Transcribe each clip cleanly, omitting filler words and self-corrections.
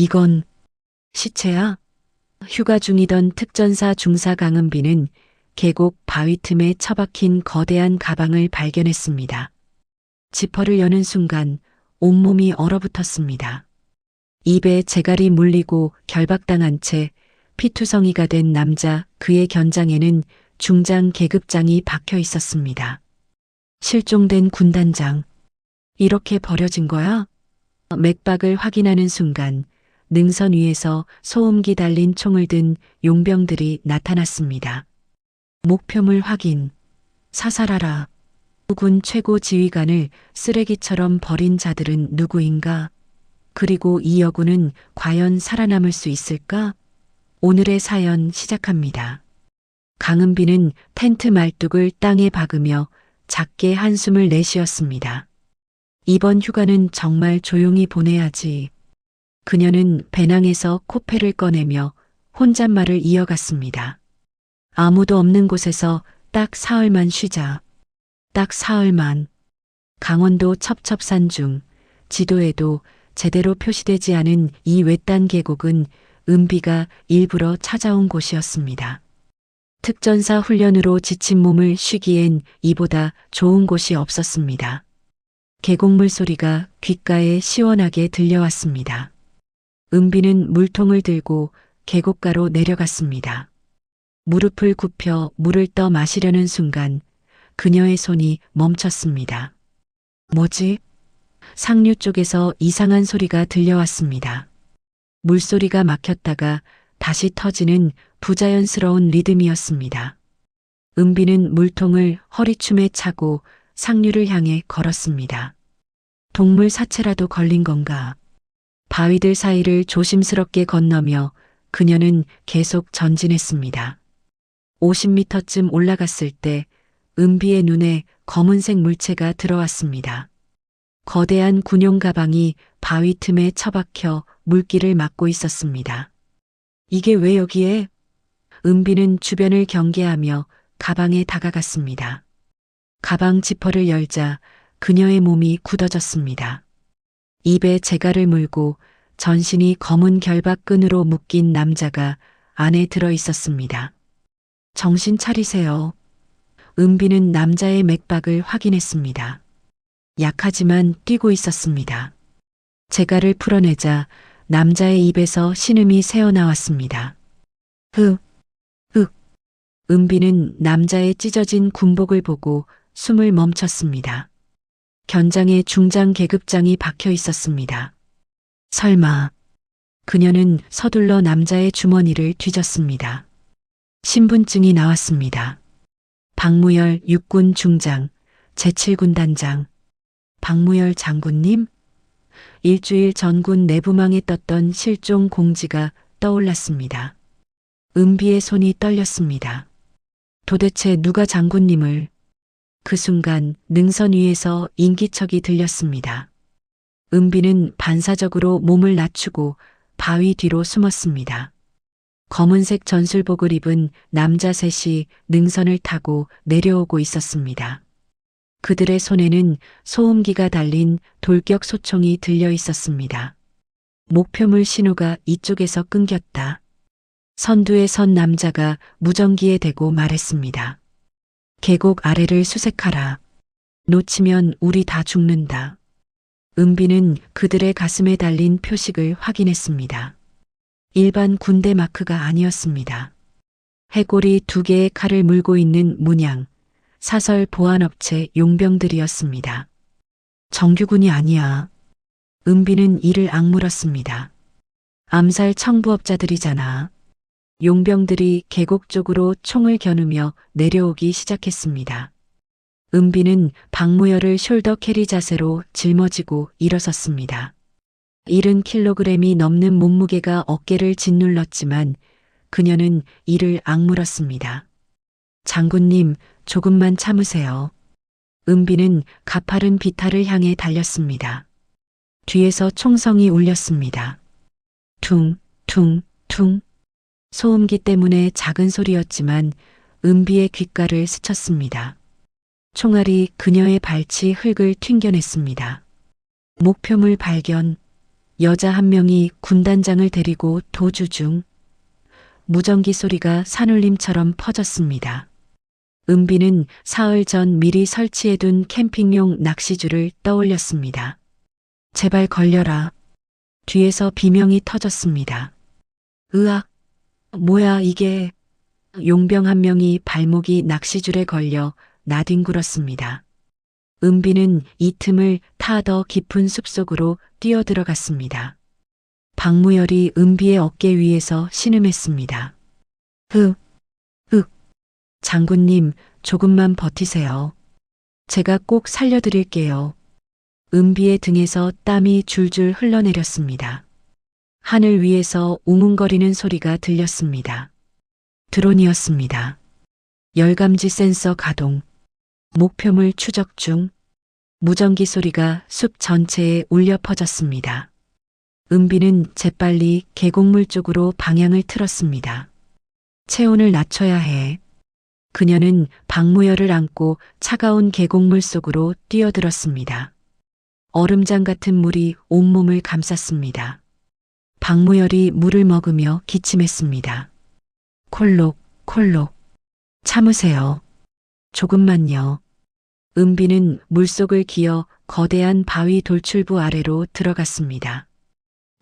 이건 시체야? 휴가 중이던 특전사 중사 강은비는 계곡 바위 틈에 처박힌 거대한 가방을 발견했습니다. 지퍼를 여는 순간 온몸이 얼어붙었습니다. 입에 재갈이 물리고 결박당한 채 피투성이가 된 남자 그의 견장에는 중장 계급장이 박혀 있었습니다. 실종된 군단장. 이렇게 버려진 거야? 맥박을 확인하는 순간 능선 위에서 소음기 달린 총을 든 용병들이 나타났습니다. 목표물 확인. 사살하라. 군 최고 지휘관을 쓰레기처럼 버린 자들은 누구인가? 그리고 이 여군은 과연 살아남을 수 있을까? 오늘의 사연 시작합니다. 강은비는 텐트 말뚝을 땅에 박으며 작게 한숨을 내쉬었습니다. 이번 휴가는 정말 조용히 보내야지. 그녀는 배낭에서 코페를 꺼내며 혼잣말을 이어갔습니다. 아무도 없는 곳에서 딱 사흘만 쉬자. 딱 사흘만. 강원도 첩첩산 중 지도에도 제대로 표시되지 않은 이 외딴 계곡은 은비가 일부러 찾아온 곳이었습니다. 특전사 훈련으로 지친 몸을 쉬기엔 이보다 좋은 곳이 없었습니다. 계곡물 소리가 귓가에 시원하게 들려왔습니다. 은비는 물통을 들고 계곡가로 내려갔습니다. 무릎을 굽혀 물을 떠 마시려는 순간 그녀의 손이 멈췄습니다. 뭐지? 상류 쪽에서 이상한 소리가 들려왔습니다. 물소리가 막혔다가 다시 터지는 부자연스러운 리듬이었습니다. 은비는 물통을 허리춤에 차고 상류를 향해 걸었습니다. 동물 사체라도 걸린 건가? 바위들 사이를 조심스럽게 건너며 그녀는 계속 전진했습니다. 50m쯤 올라갔을 때 은비의 눈에 검은색 물체가 들어왔습니다. 거대한 군용 가방이 바위 틈에 처박혀 물길을 막고 있었습니다. 이게 왜 여기에? 은비는 주변을 경계하며 가방에 다가갔습니다. 가방 지퍼를 열자 그녀의 몸이 굳어졌습니다. 입에 재갈을 물고 전신이 검은 결박끈으로 묶인 남자가 안에 들어 있었습니다. 정신 차리세요. 은비는 남자의 맥박을 확인했습니다. 약하지만 뛰고 있었습니다. 재갈을 풀어내자 남자의 입에서 신음이 새어나왔습니다. 은비는 남자의 찢어진 군복을 보고 숨을 멈췄습니다. 견장에 중장 계급장이 박혀 있었습니다. 설마. 그녀는 서둘러 남자의 주머니를 뒤졌습니다. 신분증이 나왔습니다. 박무열 육군 중장, 제7군단장. 박무열 장군님? 일주일 전군 내부망에 떴던 실종 공지가 떠올랐습니다. 은비의 손이 떨렸습니다. 도대체 누가 장군님을? 그 순간 능선 위에서 인기척이 들렸습니다. 은비는 반사적으로 몸을 낮추고 바위 뒤로 숨었습니다. 검은색 전술복을 입은 남자 셋이 능선을 타고 내려오고 있었습니다. 그들의 손에는 소음기가 달린 돌격 소총이 들려 있었습니다. 목표물 신호가 이쪽에서 끊겼다. 선두에 선 남자가 무전기에 대고 말했습니다. 계곡 아래를 수색하라. 놓치면 우리 다 죽는다. 은비는 그들의 가슴에 달린 표식을 확인했습니다. 일반 군대 마크가 아니었습니다. 해골이 2개의 칼을 물고 있는 문양, 사설 보안업체 용병들이었습니다. 정규군이 아니야. 은비는 이를 악물었습니다. 암살 청부업자들이잖아. 용병들이 계곡 쪽으로 총을 겨누며 내려오기 시작했습니다. 은비는 박무열을 숄더 캐리 자세로 짊어지고 일어섰습니다. 70kg이 넘는 몸무게가 어깨를 짓눌렀지만 그녀는 이를 악물었습니다. 장군님, 조금만 참으세요. 은비는 가파른 비탈을 향해 달렸습니다. 뒤에서 총성이 울렸습니다. 퉁, 퉁, 퉁. 소음기 때문에 작은 소리였지만 은비의 귓가를 스쳤습니다. 총알이 그녀의 발치 흙을 튕겨냈습니다. 목표물 발견. 여자 한 명이 군단장을 데리고 도주 중 무전기 소리가 산울림처럼 퍼졌습니다. 은비는 사흘 전 미리 설치해둔 캠핑용 낚시줄을 떠올렸습니다. 제발 걸려라. 뒤에서 비명이 터졌습니다. 으악! 뭐야 이게? 용병 한 명이 발목이 낚시줄에 걸려 나뒹굴었습니다. 은비는 이 틈을 타 더 깊은 숲속으로 뛰어들어갔습니다. 박무열이 은비의 어깨 위에서 신음했습니다. 장군님, 조금만 버티세요. 제가 꼭 살려드릴게요. 은비의 등에서 땀이 줄줄 흘러내렸습니다. 하늘 위에서 웅웅거리는 소리가 들렸습니다. 드론이었습니다. 열감지 센서 가동. 목표물 추적 중. 무전기 소리가 숲 전체에 울려 퍼졌습니다. 은비는 재빨리 계곡물 쪽으로 방향을 틀었습니다. 체온을 낮춰야 해. 그녀는 박무열을 안고 차가운 계곡물 속으로 뛰어들었습니다. 얼음장 같은 물이 온몸을 감쌌습니다. 박무열이 물을 먹으며 기침했습니다. 콜록. 참으세요. 조금만요. 은비는 물속을 기어 거대한 바위 돌출부 아래로 들어갔습니다.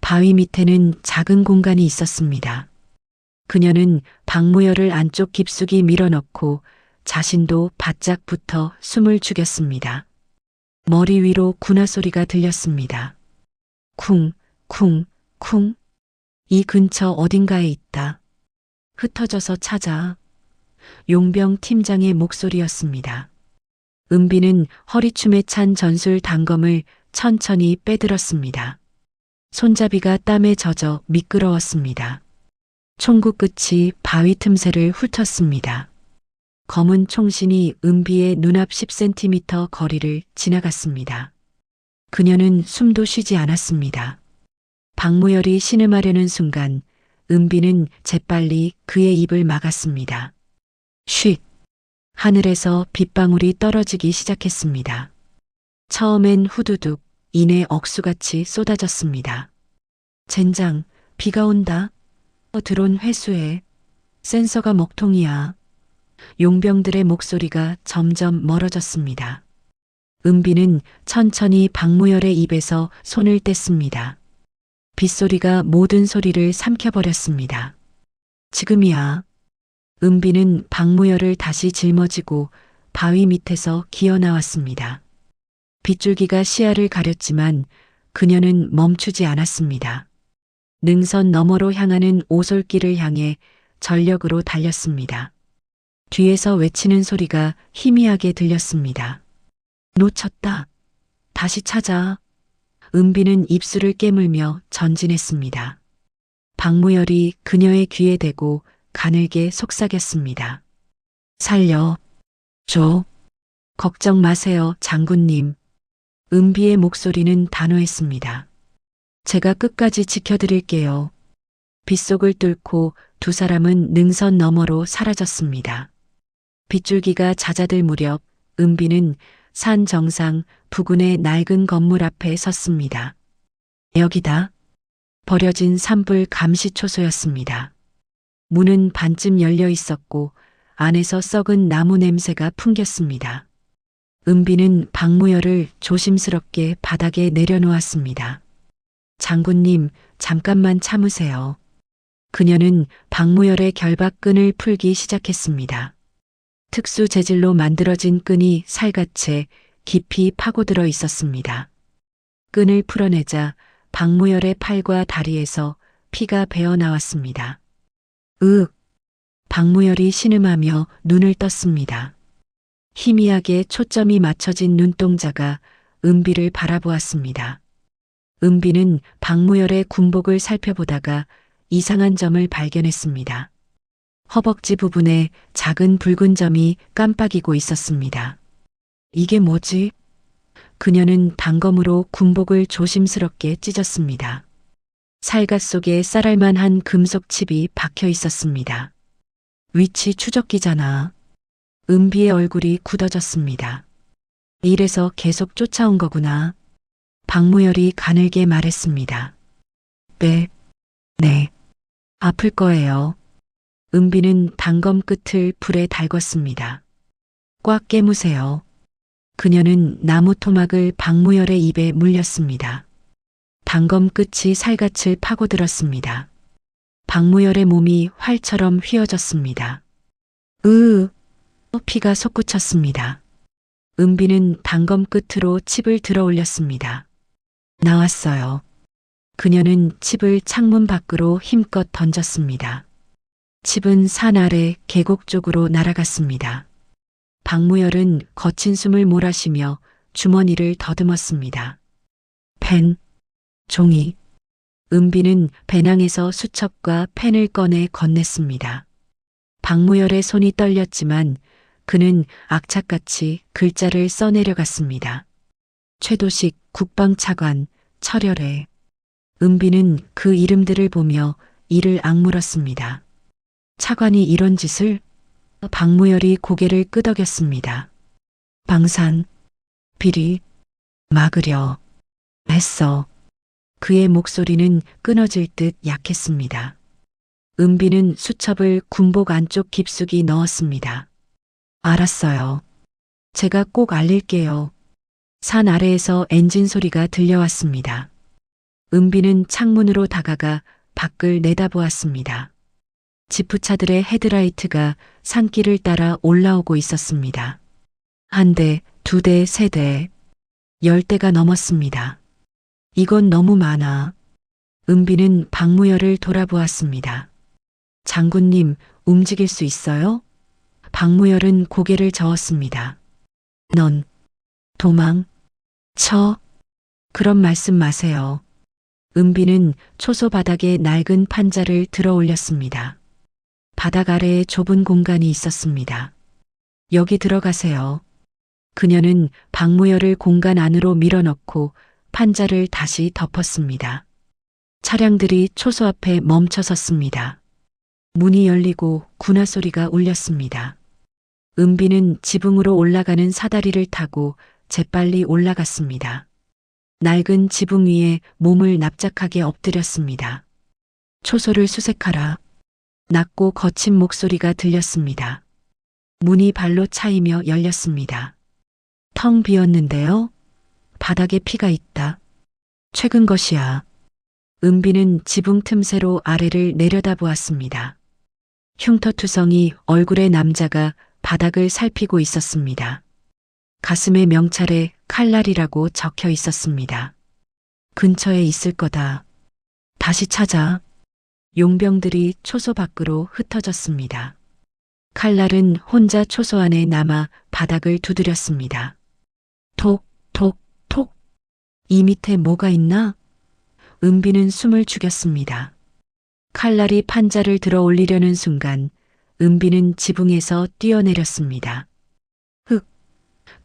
바위 밑에는 작은 공간이 있었습니다. 그녀는 박무열을 안쪽 깊숙이 밀어넣고 자신도 바짝 붙어 숨을 죽였습니다. 머리 위로 군화 소리가 들렸습니다. 쿵. 이 근처 어딘가에 있다. 흩어져서 찾아. 용병 팀장의 목소리였습니다. 은비는 허리춤에 찬 전술 단검을 천천히 빼들었습니다. 손잡이가 땀에 젖어 미끄러웠습니다. 총구 끝이 바위 틈새를 훑었습니다. 검은 총신이 은비의 눈앞 10cm 거리를 지나갔습니다. 그녀는 숨도 쉬지 않았습니다. 박무열이 신음하려는 순간 은비는 재빨리 그의 입을 막았습니다. 쉿! 하늘에서 빗방울이 떨어지기 시작했습니다. 처음엔 후두둑, 이내 억수같이 쏟아졌습니다. 젠장, 비가 온다. 드론 회수해. 센서가 먹통이야. 용병들의 목소리가 점점 멀어졌습니다. 은비는 천천히 박무열의 입에서 손을 뗐습니다. 빗소리가 모든 소리를 삼켜버렸습니다. 지금이야. 은비는 박무열을 다시 짊어지고 바위 밑에서 기어 나왔습니다. 빗줄기가 시야를 가렸지만 그녀는 멈추지 않았습니다. 능선 너머로 향하는 오솔길을 향해 전력으로 달렸습니다. 뒤에서 외치는 소리가 희미하게 들렸습니다. 놓쳤다. 다시 찾아. 은비는 입술을 깨물며 전진했습니다. 박무열이 그녀의 귀에 대고 가늘게 속삭였습니다. 살려. 줘. 걱정 마세요, 장군님. 은비의 목소리는 단호했습니다. 제가 끝까지 지켜드릴게요. 빗속을 뚫고 두 사람은 능선 너머로 사라졌습니다. 빗줄기가 잦아들 무렵 은비는 산 정상 부근의 낡은 건물 앞에 섰습니다. 여기다. 버려진 산불 감시초소였습니다. 문은 반쯤 열려 있었고 안에서 썩은 나무 냄새가 풍겼습니다. 은비는 박무열을 조심스럽게 바닥에 내려놓았습니다. 장군님, 잠깐만 참으세요. 그녀는 박무열의 결박끈을 풀기 시작했습니다. 특수 재질로 만들어진 끈이 살갗에 깊이 파고들어 있었습니다. 끈을 풀어내자 박무열의 팔과 다리에서 피가 배어 나왔습니다. 박무열이 신음하며 눈을 떴습니다. 희미하게 초점이 맞춰진 눈동자가 은비를 바라보았습니다. 은비는 박무열의 군복을 살펴보다가 이상한 점을 발견했습니다. 허벅지 부분에 작은 붉은 점이 깜빡이고 있었습니다. 이게 뭐지? 그녀는 단검으로 군복을 조심스럽게 찢었습니다. 살갗 속에 쌀알만한 금속 칩이 박혀 있었습니다. 위치 추적기잖아. 은비의 얼굴이 굳어졌습니다. 이래서 계속 쫓아온 거구나. 박무열이 가늘게 말했습니다. 네. 아플 거예요. 은비는 단검 끝을 불에 달궜습니다. 꽉 깨무세요. 그녀는 나무 토막을 박무열의 입에 물렸습니다. 단검 끝이 살갗을 파고들었습니다. 박무열의 몸이 활처럼 휘어졌습니다. 피가 솟구쳤습니다. 은비는 단검 끝으로 칩을 들어 올렸습니다. 나왔어요. 그녀는 칩을 창문 밖으로 힘껏 던졌습니다. 칩은 산 아래 계곡 쪽으로 날아갔습니다. 박무열은 거친 숨을 몰아쉬며 주머니를 더듬었습니다. 펜, 종이. 은비는 배낭에서 수첩과 펜을 꺼내 건넸습니다. 박무열의 손이 떨렸지만 그는 악착같이 글자를 써내려갔습니다. 최도식 국방차관, 철혈애. 은비는 그 이름들을 보며 이를 악물었습니다. 차관이 이런 짓을? 박무열이 고개를 끄덕였습니다. 방산, 비리, 막으려 했어. 그의 목소리는 끊어질 듯 약했습니다. 은비는 수첩을 군복 안쪽 깊숙이 넣었습니다. 알았어요. 제가 꼭 알릴게요. 산 아래에서 엔진 소리가 들려왔습니다. 은비는 창문으로 다가가 밖을 내다보았습니다. 지프차들의 헤드라이트가 산길을 따라 올라오고 있었습니다. 한 대, 두 대, 세 대, 10대가 넘었습니다. 이건 너무 많아. 은비는 박무열을 돌아보았습니다. 장군님, 움직일 수 있어요? 박무열은 고개를 저었습니다. 넌 도망쳐? 그런 말씀 마세요. 은비는 초소 바닥에 낡은 판자를 들어 올렸습니다. 바닥 아래에 좁은 공간이 있었습니다. 여기 들어가세요. 그녀는 박무열을 공간 안으로 밀어넣고 판자를 다시 덮었습니다. 차량들이 초소 앞에 멈춰 섰습니다. 문이 열리고 군화 소리가 울렸습니다. 은비는 지붕으로 올라가는 사다리를 타고 재빨리 올라갔습니다. 낡은 지붕 위에 몸을 납작하게 엎드렸습니다. 초소를 수색하라. 낮고 거친 목소리가 들렸습니다. 문이 발로 차이며 열렸습니다. 텅 비었는데요. 바닥에 피가 있다. 최근 것이야. 은비는 지붕 틈새로 아래를 내려다보았습니다. 흉터투성이 얼굴의 남자가 바닥을 살피고 있었습니다. 가슴에 명찰에 칼날이라고 적혀 있었습니다. 근처에 있을 거다. 다시 찾아. 용병들이 초소 밖으로 흩어졌습니다. 칼날은 혼자 초소 안에 남아 바닥을 두드렸습니다. 톡, 톡, 톡. 이 밑에 뭐가 있나? 은비는 숨을 죽였습니다. 칼날이 판자를 들어 올리려는 순간 은비는 지붕에서 뛰어내렸습니다. 흑.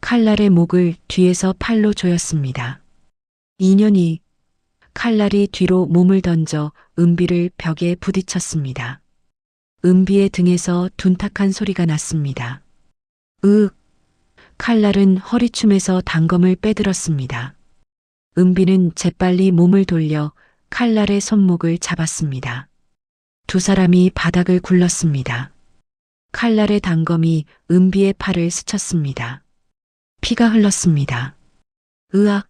칼날의 목을 뒤에서 팔로 조였습니다. 인연이. 칼날이 뒤로 몸을 던져 은비를 벽에 부딪혔습니다. 은비의 등에서 둔탁한 소리가 났습니다. 으윽. 칼날은 허리춤에서 단검을 빼들었습니다. 은비는 재빨리 몸을 돌려 칼날의 손목을 잡았습니다. 두 사람이 바닥을 굴렀습니다. 칼날의 단검이 은비의 팔을 스쳤습니다. 피가 흘렀습니다. 으악.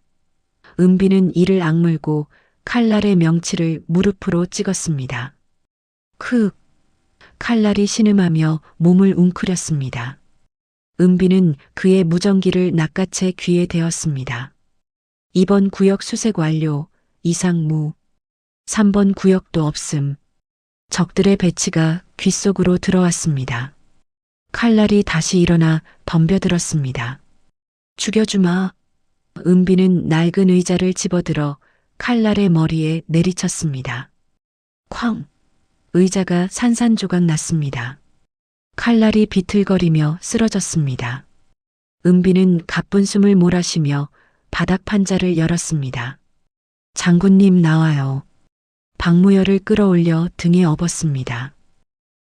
은비는 이를 악물고 칼날의 명치를 무릎으로 찍었습니다. 크윽. 칼날이 신음하며 몸을 웅크렸습니다. 은비는 그의 무전기를 낚아채 귀에 대었습니다. 2번 구역 수색 완료. 이상무. 3번 구역도 없음. 적들의 배치가 귓속으로 들어왔습니다. 칼날이 다시 일어나 덤벼들었습니다. 죽여주마. 은비는 낡은 의자를 집어들어 칼날의 머리에 내리쳤습니다. 쾅! 의자가 산산조각 났습니다. 칼날이 비틀거리며 쓰러졌습니다. 은비는 가쁜 숨을 몰아쉬며 바닥 판자를 열었습니다. 장군님 나와요. 박무열을 끌어올려 등에 업었습니다.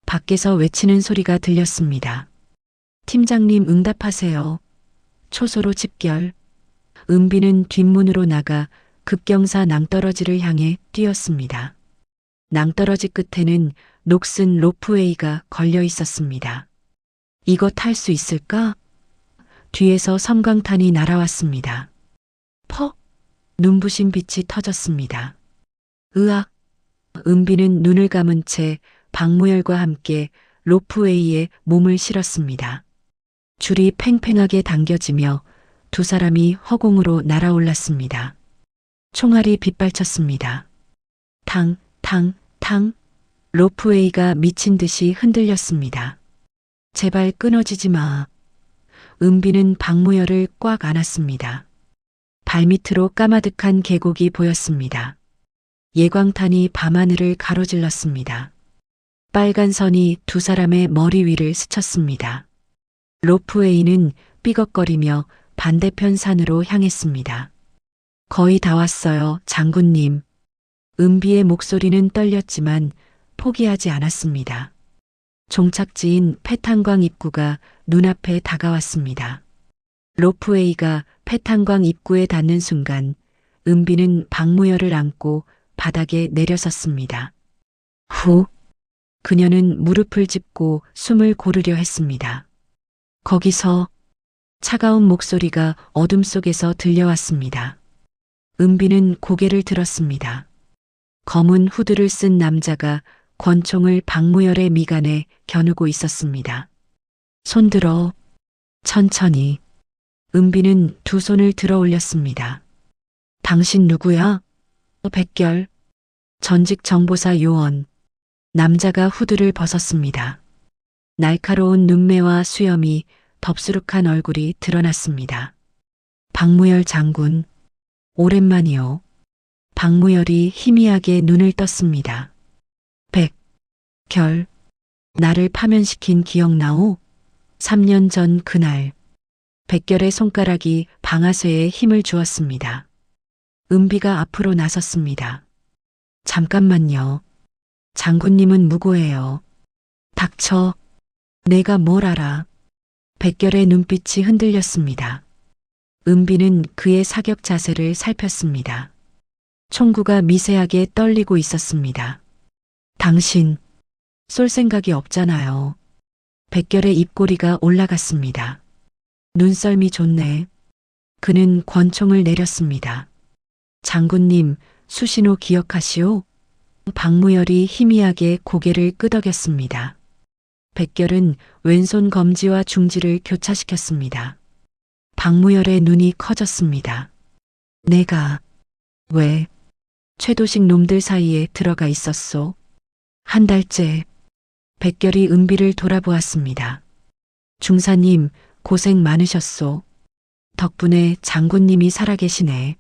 밖에서 외치는 소리가 들렸습니다. 팀장님 응답하세요. 초소로 집결. 은비는 뒷문으로 나가 급경사 낭떠러지를 향해 뛰었습니다. 낭떠러지 끝에는 녹슨 로프웨이가 걸려 있었습니다. 이거 탈 수 있을까? 뒤에서 섬광탄이 날아왔습니다. 퍽! 눈부신 빛이 터졌습니다. 으악! 은비는 눈을 감은 채 박무열과 함께 로프웨이에 몸을 실었습니다. 줄이 팽팽하게 당겨지며 두 사람이 허공으로 날아올랐습니다. 총알이 빗발쳤습니다. 탕, 탕, 탕. 로프웨이가 미친 듯이 흔들렸습니다. 제발 끊어지지 마. 은비는 박무열을 꽉 안았습니다. 발밑으로 까마득한 계곡이 보였습니다. 예광탄이 밤하늘을 가로질렀습니다. 빨간 선이 두 사람의 머리 위를 스쳤습니다. 로프웨이는 삐걱거리며 반대편 산으로 향했습니다. 거의 다 왔어요, 장군님. 은비의 목소리는 떨렸지만 포기하지 않았습니다. 종착지인 패탄광 입구가 눈앞에 다가왔습니다. 로프웨이가 패탄광 입구에 닿는 순간 은비는 박무열을 안고 바닥에 내려섰습니다. 후! 그녀는 무릎을 짚고 숨을 고르려 했습니다. 거기서 차가운 목소리가 어둠 속에서 들려왔습니다. 은비는 고개를 들었습니다. 검은 후드를 쓴 남자가 권총을 박무열의 미간에 겨누고 있었습니다. 손들어. 천천히. 은비는 두 손을 들어 올렸습니다. 당신 누구야? 백결. 전직 정보사 요원. 남자가 후드를 벗었습니다. 날카로운 눈매와 수염이 덥수룩한 얼굴이 드러났습니다. 박무열 장군. 오랜만이요. 박무열이 희미하게 눈을 떴습니다. 백결. 나를 파면시킨 기억나오? 3년 전 그날. 백결의 손가락이 방아쇠에 힘을 주었습니다. 은비가 앞으로 나섰습니다. 잠깐만요. 장군님은 무고해요. 닥쳐. 내가 뭘 알아. 백결의 눈빛이 흔들렸습니다. 은비는 그의 사격 자세를 살폈습니다. 총구가 미세하게 떨리고 있었습니다. 당신, 쏠 생각이 없잖아요. 백결의 입꼬리가 올라갔습니다. 눈썰미 좋네. 그는 권총을 내렸습니다. 장군님, 수신호 기억하시오? 박무열이 희미하게 고개를 끄덕였습니다. 백결은 왼손 검지와 중지를 교차시켰습니다. 박무열의 눈이 커졌습니다. 내가 왜 최도식 놈들 사이에 들어가 있었소? 한 달째. 백결이 은비를 돌아보았습니다. 중사님, 고생 많으셨소. 덕분에 장군님이 살아계시네.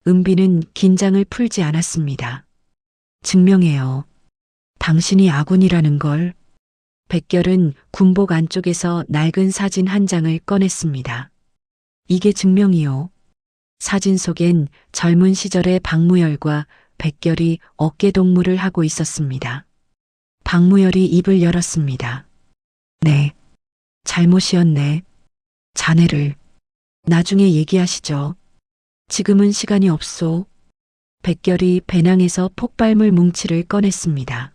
은비는 긴장을 풀지 않았습니다. 증명해요. 당신이 아군이라는 걸. 백결은 군복 안쪽에서 낡은 사진 한 장을 꺼냈습니다. 이게 증명이요. 사진 속엔 젊은 시절의 박무열과 백결이 어깨동무를 하고 있었습니다. 박무열이 입을 열었습니다. 네, 잘못이었네. 자네를 나중에 얘기하시죠. 지금은 시간이 없소. 백결이 배낭에서 폭발물 뭉치를 꺼냈습니다.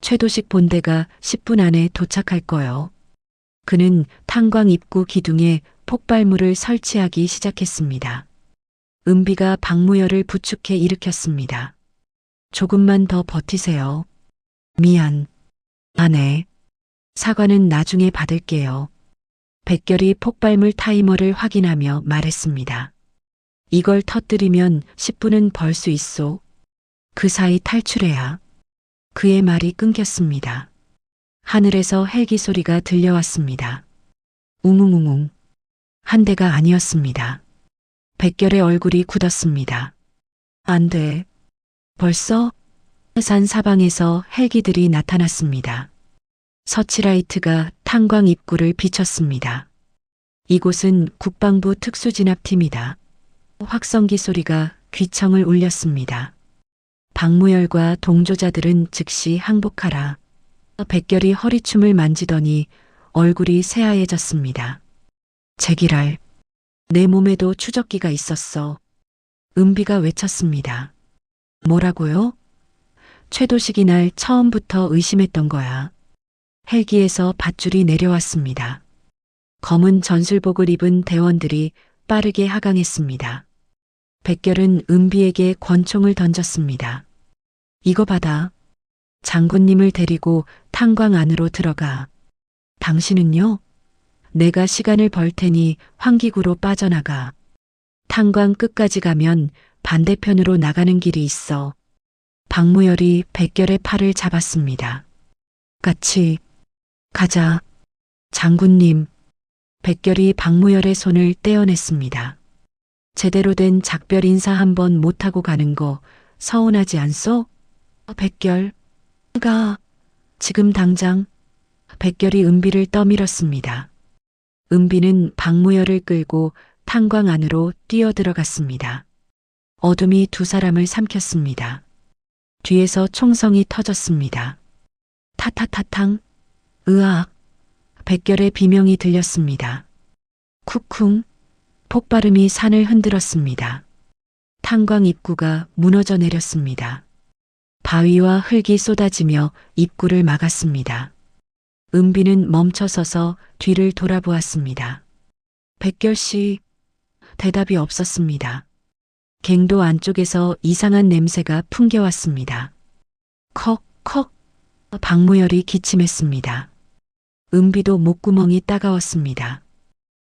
최도식 본대가 10분 안에 도착할 거요. 그는 탄광 입구 기둥에 폭발물을 설치하기 시작했습니다. 은비가 박무열을 부축해 일으켰습니다. 조금만 더 버티세요. 미안. 아네. 사과는 나중에 받을게요. 백결이 폭발물 타이머를 확인하며 말했습니다. 이걸 터뜨리면 10분은 벌 수 있소. 그 사이 탈출해야. 그의 말이 끊겼습니다. 하늘에서 헬기 소리가 들려왔습니다. 웅웅웅웅. 한 대가 아니었습니다. 백결의 얼굴이 굳었습니다. 안 돼. 벌써? 산 사방에서 헬기들이 나타났습니다. 서치라이트가 탄광 입구를 비췄습니다. 이곳은 국방부 특수진압팀이다. 확성기 소리가 귀청을 울렸습니다. 박무열과 동조자들은 즉시 항복하라. 백결이 허리춤을 만지더니 얼굴이 새하얘졌습니다. 제기랄. 내 몸에도 추적기가 있었어. 은비가 외쳤습니다. 뭐라고요? 최도식이 날 처음부터 의심했던 거야. 헬기에서 밧줄이 내려왔습니다. 검은 전술복을 입은 대원들이 빠르게 하강했습니다. 백결은 은비에게 권총을 던졌습니다. 이거 받아. 장군님을 데리고 탄광 안으로 들어가. 당신은요? 내가 시간을 벌 테니 환기구로 빠져나가. 탄광 끝까지 가면 반대편으로 나가는 길이 있어. 박무열이 백결의 팔을 잡았습니다. 같이 가자. 장군님. 백결이 박무열의 손을 떼어냈습니다. 제대로 된 작별 인사 한번 못하고 가는 거 서운하지 않소? 백결. 가. 지금 당장. 백결이 은비를 떠밀었습니다. 은비는 박무열을 끌고 탄광 안으로 뛰어들어갔습니다. 어둠이 두 사람을 삼켰습니다. 뒤에서 총성이 터졌습니다. 타타타탕. 으악. 백결의 비명이 들렸습니다. 쿵쿵. 폭발음이 산을 흔들었습니다. 탄광 입구가 무너져 내렸습니다. 바위와 흙이 쏟아지며 입구를 막았습니다. 은비는 멈춰서서 뒤를 돌아보았습니다. 백결씨. 대답이 없었습니다. 갱도 안쪽에서 이상한 냄새가 풍겨왔습니다. 컥컥. 박무열이 기침했습니다. 은비도 목구멍이 따가웠습니다.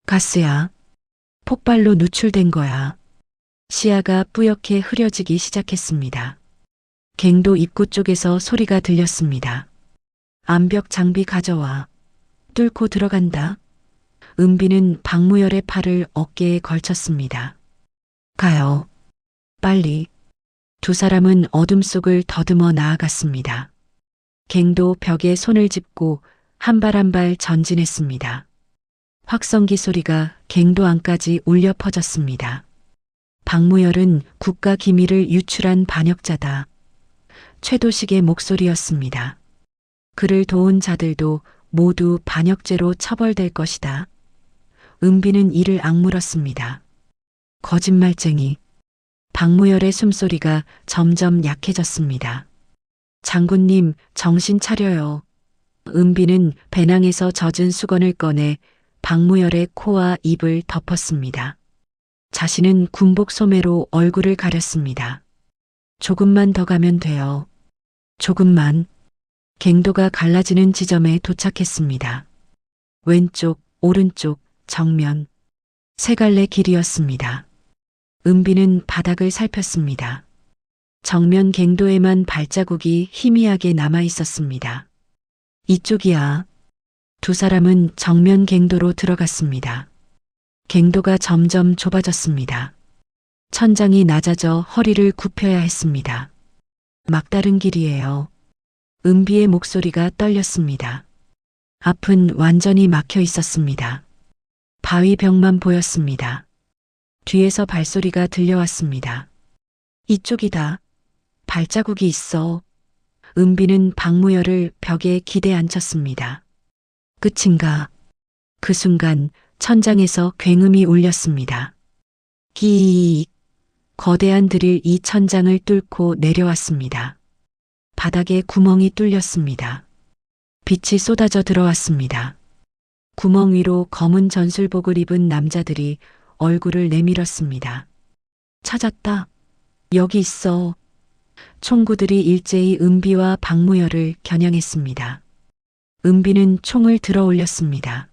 가스야. 폭발로 누출된 거야. 시야가 뿌옇게 흐려지기 시작했습니다. 갱도 입구 쪽에서 소리가 들렸습니다. 암벽 장비 가져와. 뚫고 들어간다. 은비는 박무열의 팔을 어깨에 걸쳤습니다. 가요. 빨리. 두 사람은 어둠 속을 더듬어 나아갔습니다. 갱도 벽에 손을 짚고 한 발 한 발 전진했습니다. 확성기 소리가 갱도 안까지 울려 퍼졌습니다. 박무열은 국가 기밀을 유출한 반역자다. 최도식의 목소리였습니다. 그를 도운 자들도 모두 반역죄로 처벌될 것이다. 은비는 이를 악물었습니다. 거짓말쟁이. 박무열의 숨소리가 점점 약해졌습니다. 장군님, 정신 차려요. 은비는 배낭에서 젖은 수건을 꺼내 박무열의 코와 입을 덮었습니다. 자신은 군복 소매로 얼굴을 가렸습니다. 조금만 더 가면 돼요. 조금만. 갱도가 갈라지는 지점에 도착했습니다. 왼쪽, 오른쪽, 정면. 세 갈래 길이었습니다. 은비는 바닥을 살폈습니다. 정면 갱도에만 발자국이 희미하게 남아 있었습니다. 이쪽이야. 두 사람은 정면 갱도로 들어갔습니다. 갱도가 점점 좁아졌습니다. 천장이 낮아져 허리를 굽혀야 했습니다. 막다른 길이에요. 은비의 목소리가 떨렸습니다. 앞은 완전히 막혀 있었습니다. 바위 벽만 보였습니다. 뒤에서 발소리가 들려왔습니다. 이쪽이다. 발자국이 있어. 은비는 박무열을 벽에 기대 앉혔습니다. 끝인가? 그 순간 천장에서 굉음이 울렸습니다. 기익. 거대한 드릴 이 천장을 뚫고 내려왔습니다. 바닥에 구멍이 뚫렸습니다. 빛이 쏟아져 들어왔습니다. 구멍 위로 검은 전술복을 입은 남자들이 얼굴을 내밀었습니다. 찾았다. 여기 있어. 총구들이 일제히 은비와 박무열을 겨냥했습니다. 은비는 총을 들어 올렸습니다.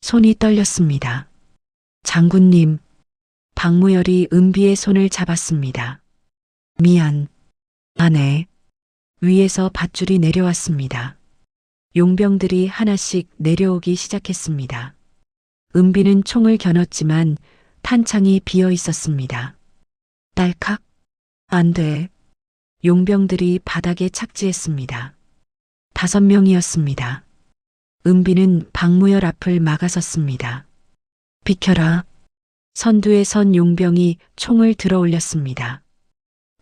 손이 떨렸습니다. 장군님. 박무열이 은비의 손을 잡았습니다. 미안. 아네. 위에서 밧줄이 내려왔습니다. 용병들이 하나씩 내려오기 시작했습니다. 은비는 총을 겨눴지만 탄창이 비어 있었습니다. 딸칵. 안 돼. 용병들이 바닥에 착지했습니다. 5명이었습니다. 은비는 박무열 앞을 막아섰습니다. 비켜라. 선두에 선 용병이 총을 들어 올렸습니다.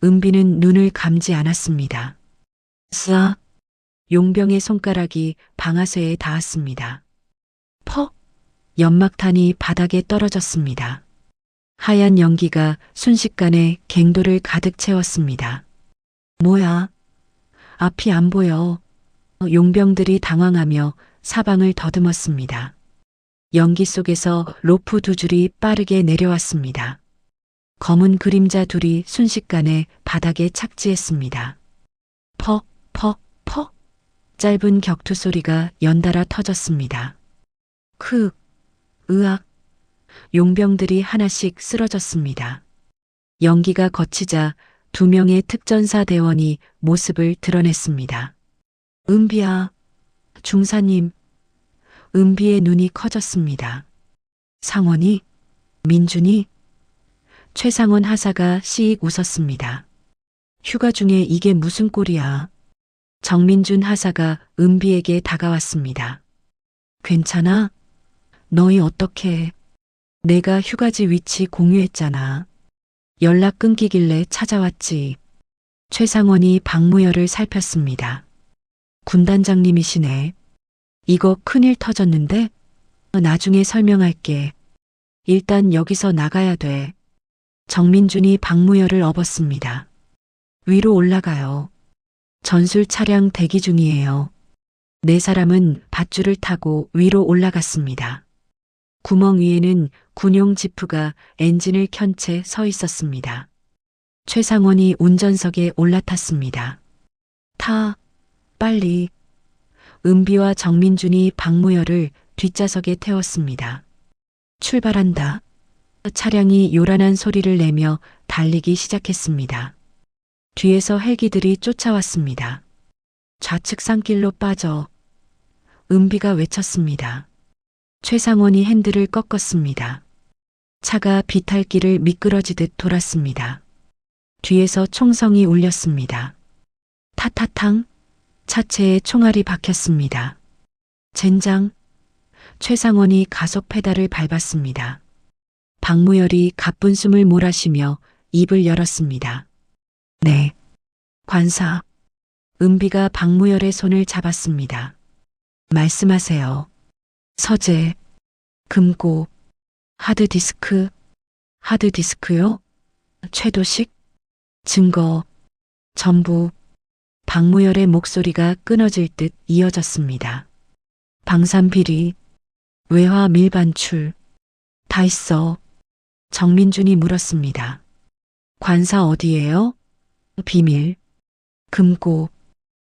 은비는 눈을 감지 않았습니다. 쓰아. 용병의 손가락이 방아쇠에 닿았습니다. 퍽. 연막탄이 바닥에 떨어졌습니다. 하얀 연기가 순식간에 갱도를 가득 채웠습니다. 뭐야? 앞이 안 보여. 용병들이 당황하며 사방을 더듬었습니다. 연기 속에서 로프 두 줄이 빠르게 내려왔습니다. 검은 그림자 둘이 순식간에 바닥에 착지했습니다. 퍽, 퍽, 퍽. 짧은 격투 소리가 연달아 터졌습니다. 으악. 용병들이 하나씩 쓰러졌습니다. 연기가 거치자 두 명의 특전사 대원이 모습을 드러냈습니다. 은비야, 중사님. 은비의 눈이 커졌습니다. 상원이? 민준이? 최상원 하사가 시익 웃었습니다. 휴가 중에 이게 무슨 꼴이야? 정민준 하사가 은비에게 다가왔습니다. 괜찮아? 너희 어떻게? 내가 휴가지 위치 공유했잖아. 연락 끊기길래 찾아왔지. 최상원이 박무열을 살폈습니다. 군단장님이시네. 이거 큰일 터졌는데? 나중에 설명할게. 일단 여기서 나가야 돼. 정민준이 박무열을 업었습니다. 위로 올라가요. 전술 차량 대기 중이에요. 네 사람은 밧줄을 타고 위로 올라갔습니다. 구멍 위에는 군용 지프가 엔진을 켠 채 서 있었습니다. 최상원이 운전석에 올라탔습니다. 타, 빨리. 은비와 정민준이 박무열을 뒷좌석에 태웠습니다. 출발한다. 차량이 요란한 소리를 내며 달리기 시작했습니다. 뒤에서 헬기들이 쫓아왔습니다. 좌측 산길로 빠져. 은비가 외쳤습니다. 최상원이 핸들을 꺾었습니다. 차가 비탈길을 미끄러지듯 돌았습니다. 뒤에서 총성이 울렸습니다. 타타탕. 차체에 총알이 박혔습니다. 젠장. 최상원이 가속 페달을 밟았습니다. 박무열이 가쁜 숨을 몰아쉬며 입을 열었습니다. 네. 관사. 은비가 박무열의 손을 잡았습니다. 말씀하세요. 서재. 금고. 하드디스크. 하드디스크요? 최도식? 증거. 전부. 박무열의 목소리가 끊어질 듯 이어졌습니다. 방산비리. 외화 밀반출. 다 있어. 정민준이 물었습니다. 관사 어디예요? 비밀. 금고.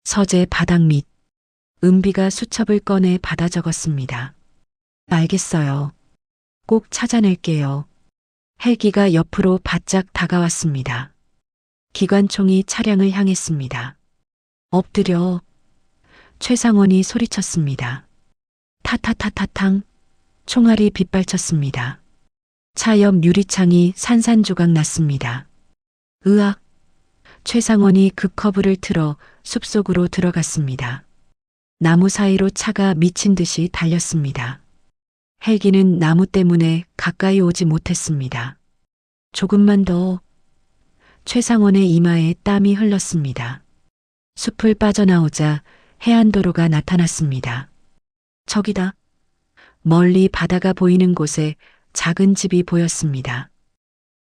서재 바닥 밑. 은비가 수첩을 꺼내 받아 적었습니다. 알겠어요. 꼭 찾아낼게요. 헬기가 옆으로 바짝 다가왔습니다. 기관총이 차량을 향했습니다. 엎드려. 최상원이 소리쳤습니다. 타타타타탕. 총알이 빗발쳤습니다. 차 옆 유리창이 산산조각 났습니다. 으악. 최상원이 급커브를 틀어 숲속으로 들어갔습니다. 나무 사이로 차가 미친 듯이 달렸습니다. 헬기는 나무 때문에 가까이 오지 못했습니다. 조금만 더. 최상원의 이마에 땀이 흘렀습니다. 숲을 빠져나오자 해안도로가 나타났습니다. 저기다. 멀리 바다가 보이는 곳에 작은 집이 보였습니다.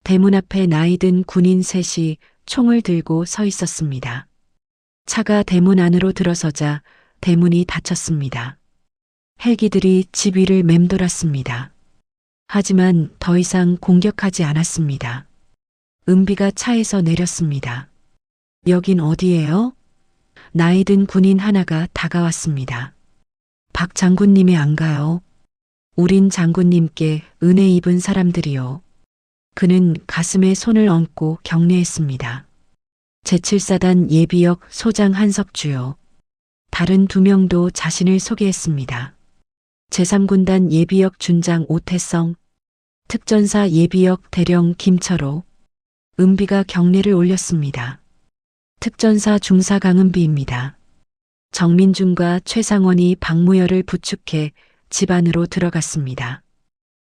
대문 앞에 나이든 군인 셋이 총을 들고 서 있었습니다. 차가 대문 안으로 들어서자 대문이 닫혔습니다. 헬기들이 집 위를 맴돌았습니다. 하지만 더 이상 공격하지 않았습니다. 은비가 차에서 내렸습니다. 여긴 어디예요? 나이든 군인 하나가 다가왔습니다. 박 장군님이 안 가요. 우린 장군님께 은혜 입은 사람들이요. 그는 가슴에 손을 얹고 격려했습니다. 제7사단 예비역 소장 한석주요. 다른 두 명도 자신을 소개했습니다. 제3군단 예비역 준장 오태성, 특전사 예비역 대령 김철호. 은비가 경례를 올렸습니다. 특전사 중사 강은비입니다. 정민준과 최상원이 박무열을 부축해 집 안으로 들어갔습니다.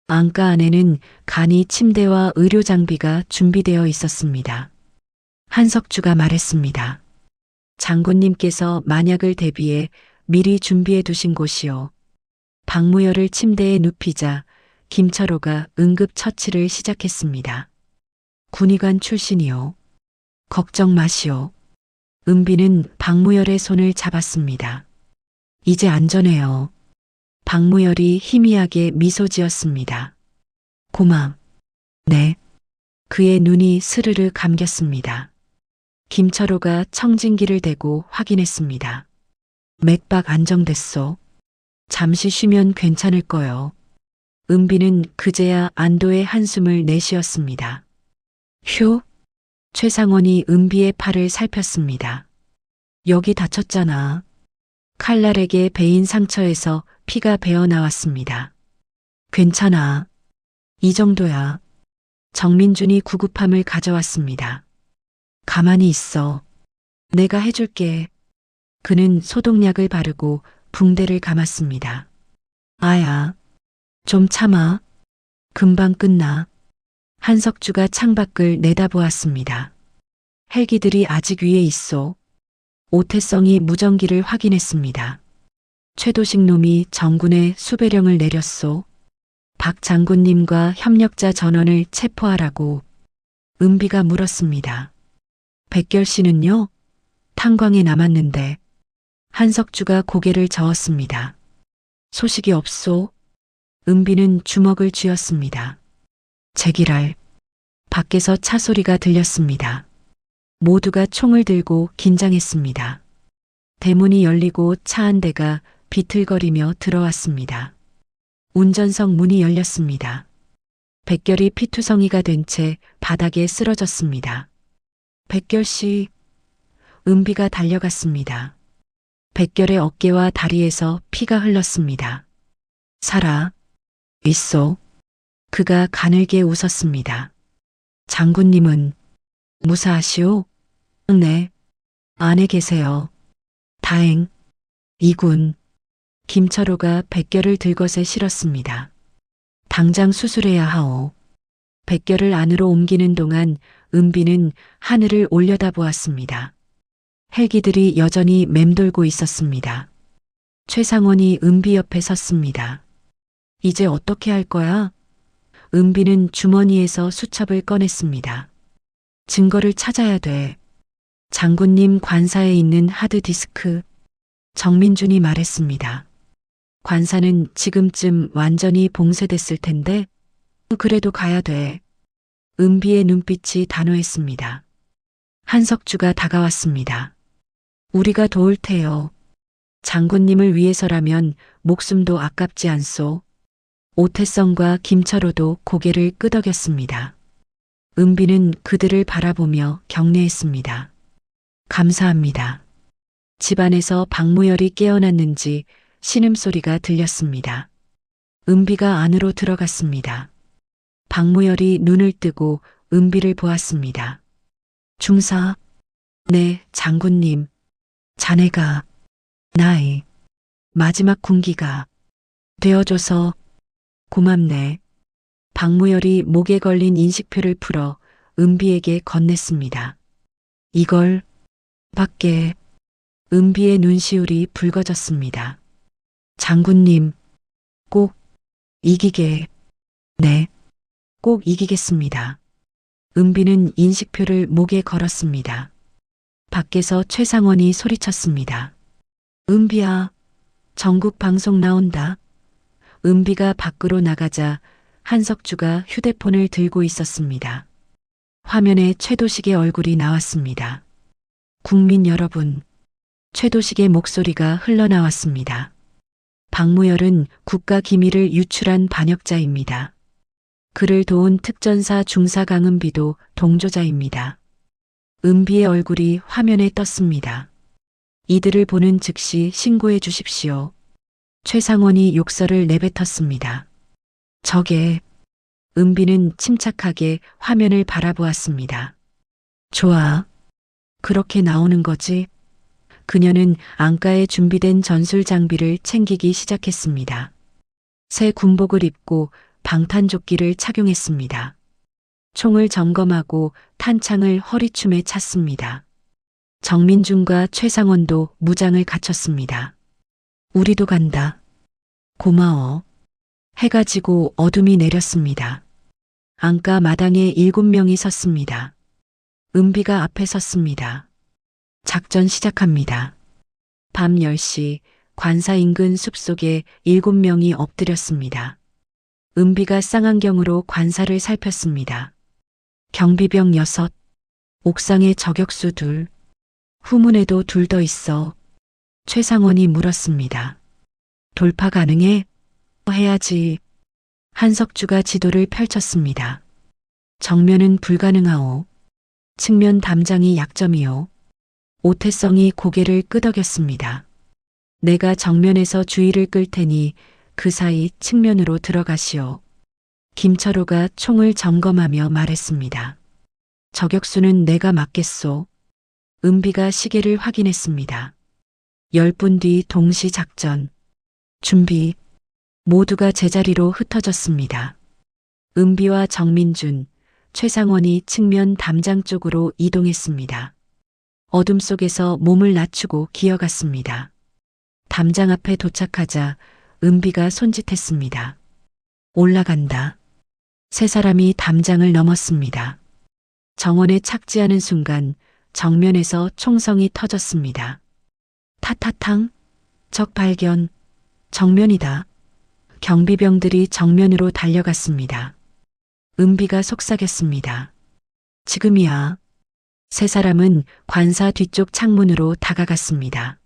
안가 안에는 간이 침대와 의료 장비가 준비되어 있었습니다. 한석주가 말했습니다. 장군님께서 만약을 대비해 미리 준비해 두신 곳이요. 박무열을 침대에 눕히자 김철호가 응급처치를 시작했습니다. 군의관 출신이요. 걱정 마시오. 은비는 박무열의 손을 잡았습니다. 이제 안전해요. 박무열이 희미하게 미소 지었습니다. 네. 그의 눈이 스르르 감겼습니다. 김철호가 청진기를 대고 확인했습니다. 맥박 안정됐소. 잠시 쉬면 괜찮을 거요. 은비는 그제야 안도의 한숨을 내쉬었습니다. 휴. 최상원이 은비의 팔을 살폈습니다. 여기 다쳤잖아. 칼날에게 베인 상처에서 피가 배어 나왔습니다. 괜찮아. 이 정도야. 정민준이 구급함을 가져왔습니다. 가만히 있어. 내가 해줄게. 그는 소독약을 바르고 붕대를 감았습니다. 아야. 좀 참아. 금방 끝나. 한석주가 창밖을 내다보았습니다. 헬기들이 아직 위에 있어. 오태성이 무전기를 확인했습니다. 최도식 놈이 정군에 수배령을 내렸소. 박 장군님과 협력자 전원을 체포하라고. 은비가 물었습니다. 백결 씨는요? 탄광에 남았는데. 한석주가 고개를 저었습니다. 소식이 없소. 은비는 주먹을 쥐었습니다. 제기랄. 밖에서 차 소리가 들렸습니다. 모두가 총을 들고 긴장했습니다. 대문이 열리고 차 한 대가 비틀거리며 들어왔습니다. 운전석 문이 열렸습니다. 백결이 피투성이가 된 채 바닥에 쓰러졌습니다. 백결 씨. 은비가 달려갔습니다. 백결의 어깨와 다리에서 피가 흘렀습니다. 살아 있어. 그가 가늘게 웃었습니다. 장군님은 무사하시오? 네. 안에 계세요. 다행. 이군. 김철호가 백결을 들것에 실었습니다. 당장 수술해야 하오. 백결을 안으로 옮기는 동안 은비는 하늘을 올려다보았습니다. 헬기들이 여전히 맴돌고 있었습니다. 최상원이 은비 옆에 섰습니다. 이제 어떻게 할 거야? 은비는 주머니에서 수첩을 꺼냈습니다. 증거를 찾아야 돼. 장군님 관사에 있는 하드디스크. 정민준이 말했습니다. 관사는 지금쯤 완전히 봉쇄됐을 텐데 그래도 가야 돼. 은비의 눈빛이 단호했습니다. 한석주가 다가왔습니다. 우리가 도울 테요. 장군님을 위해서라면 목숨도 아깝지 않소. 오태성과 김철호도 고개를 끄덕였습니다. 은비는 그들을 바라보며 경례했습니다. 감사합니다. 집안에서 박무열이 깨어났는지 신음소리가 들렸습니다. 은비가 안으로 들어갔습니다. 박무열이 눈을 뜨고 은비를 보았습니다. 중사. 네, 장군님. 자네가 나의 마지막 군기가 되어줘서 고맙네. 박무열이 목에 걸린 인식표를 풀어 은비에게 건넸습니다. 이걸 밖에. 은비의 눈시울이 붉어졌습니다. 장군님, 꼭 이기게. 네, 꼭 이기겠습니다. 은비는 인식표를 목에 걸었습니다. 밖에서 최상원이 소리쳤습니다. 은비야, 전국 방송 나온다. 은비가 밖으로 나가자 한석주가 휴대폰을 들고 있었습니다. 화면에 최도식의 얼굴이 나왔습니다. 국민 여러분, 최도식의 목소리가 흘러나왔습니다. 박무열은 국가 기밀을 유출한 반역자입니다. 그를 도운 특전사 중사 강은비도 동조자입니다. 은비의 얼굴이 화면에 떴습니다. 이들을 보는 즉시 신고해 주십시오. 최상원이 욕설을 내뱉었습니다. 저게. 은비는 침착하게 화면을 바라보았습니다. 좋아. 그렇게 나오는 거지? 그녀는 안가에 준비된 전술 장비를 챙기기 시작했습니다. 새 군복을 입고 방탄조끼를 착용했습니다. 총을 점검하고 탄창을 허리춤에 찼습니다. 정민준과 최상원도 무장을 갖췄습니다. 우리도 간다. 고마워. 해가 지고 어둠이 내렸습니다. 안가 마당에 7명이 섰습니다. 은비가 앞에 섰습니다. 작전 시작합니다. 밤 10시 관사 인근 숲속에 7명이 엎드렸습니다. 은비가 쌍안경으로 관사를 살폈습니다. 경비병 6, 옥상에 저격수 2, 후문에도 2 더 있어. 최상원이 물었습니다. 돌파 가능해? 해야지. 한석주가 지도를 펼쳤습니다. 정면은 불가능하오. 측면 담장이 약점이오. 오태성이 고개를 끄덕였습니다. 내가 정면에서 주의를 끌 테니 그 사이 측면으로 들어가시오. 김철호가 총을 점검하며 말했습니다. 저격수는 내가 맡겠소. 은비가 시계를 확인했습니다. 10분 뒤 동시 작전. 준비. 모두가 제자리로 흩어졌습니다. 은비와 정민준, 최상원이 측면 담장 쪽으로 이동했습니다. 어둠 속에서 몸을 낮추고 기어갔습니다. 담장 앞에 도착하자 은비가 손짓했습니다. 올라간다. 세 사람이 담장을 넘었습니다. 정원에 착지하는 순간 정면에서 총성이 터졌습니다. 타타탕, 적 발견, 정면이다. 경비병들이 정면으로 달려갔습니다. 은비가 속삭였습니다. 지금이야. 세 사람은 관사 뒤쪽 창문으로 다가갔습니다.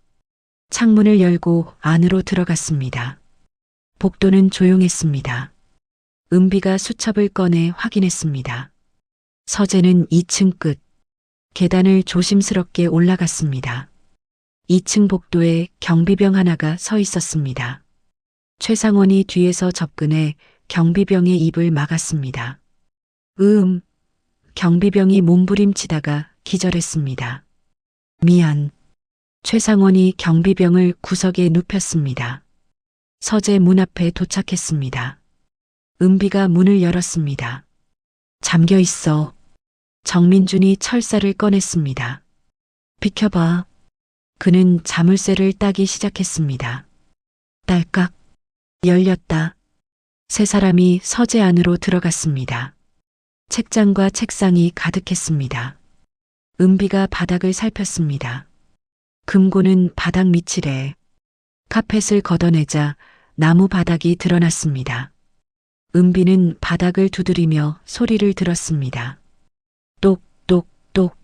창문을 열고 안으로 들어갔습니다. 복도는 조용했습니다. 은비가 수첩을 꺼내 확인했습니다. 서재는 2층 끝. 계단을 조심스럽게 올라갔습니다. 2층 복도에 경비병 하나가 서 있었습니다. 최상원이 뒤에서 접근해 경비병의 입을 막았습니다. 경비병이 몸부림치다가 기절했습니다. 미안. 최상원이 경비병을 구석에 눕혔습니다. 서재 문 앞에 도착했습니다. 은비가 문을 열었습니다. 잠겨 있어. 정민준이 철사를 꺼냈습니다. 비켜봐. 그는 자물쇠를 따기 시작했습니다. 딸깍. 열렸다. 세 사람이 서재 안으로 들어갔습니다. 책장과 책상이 가득했습니다. 은비가 바닥을 살폈습니다. 금고는 바닥 밑이래. 카펫을 걷어내자 나무 바닥이 드러났습니다. 은비는 바닥을 두드리며 소리를 들었습니다. 똑똑똑.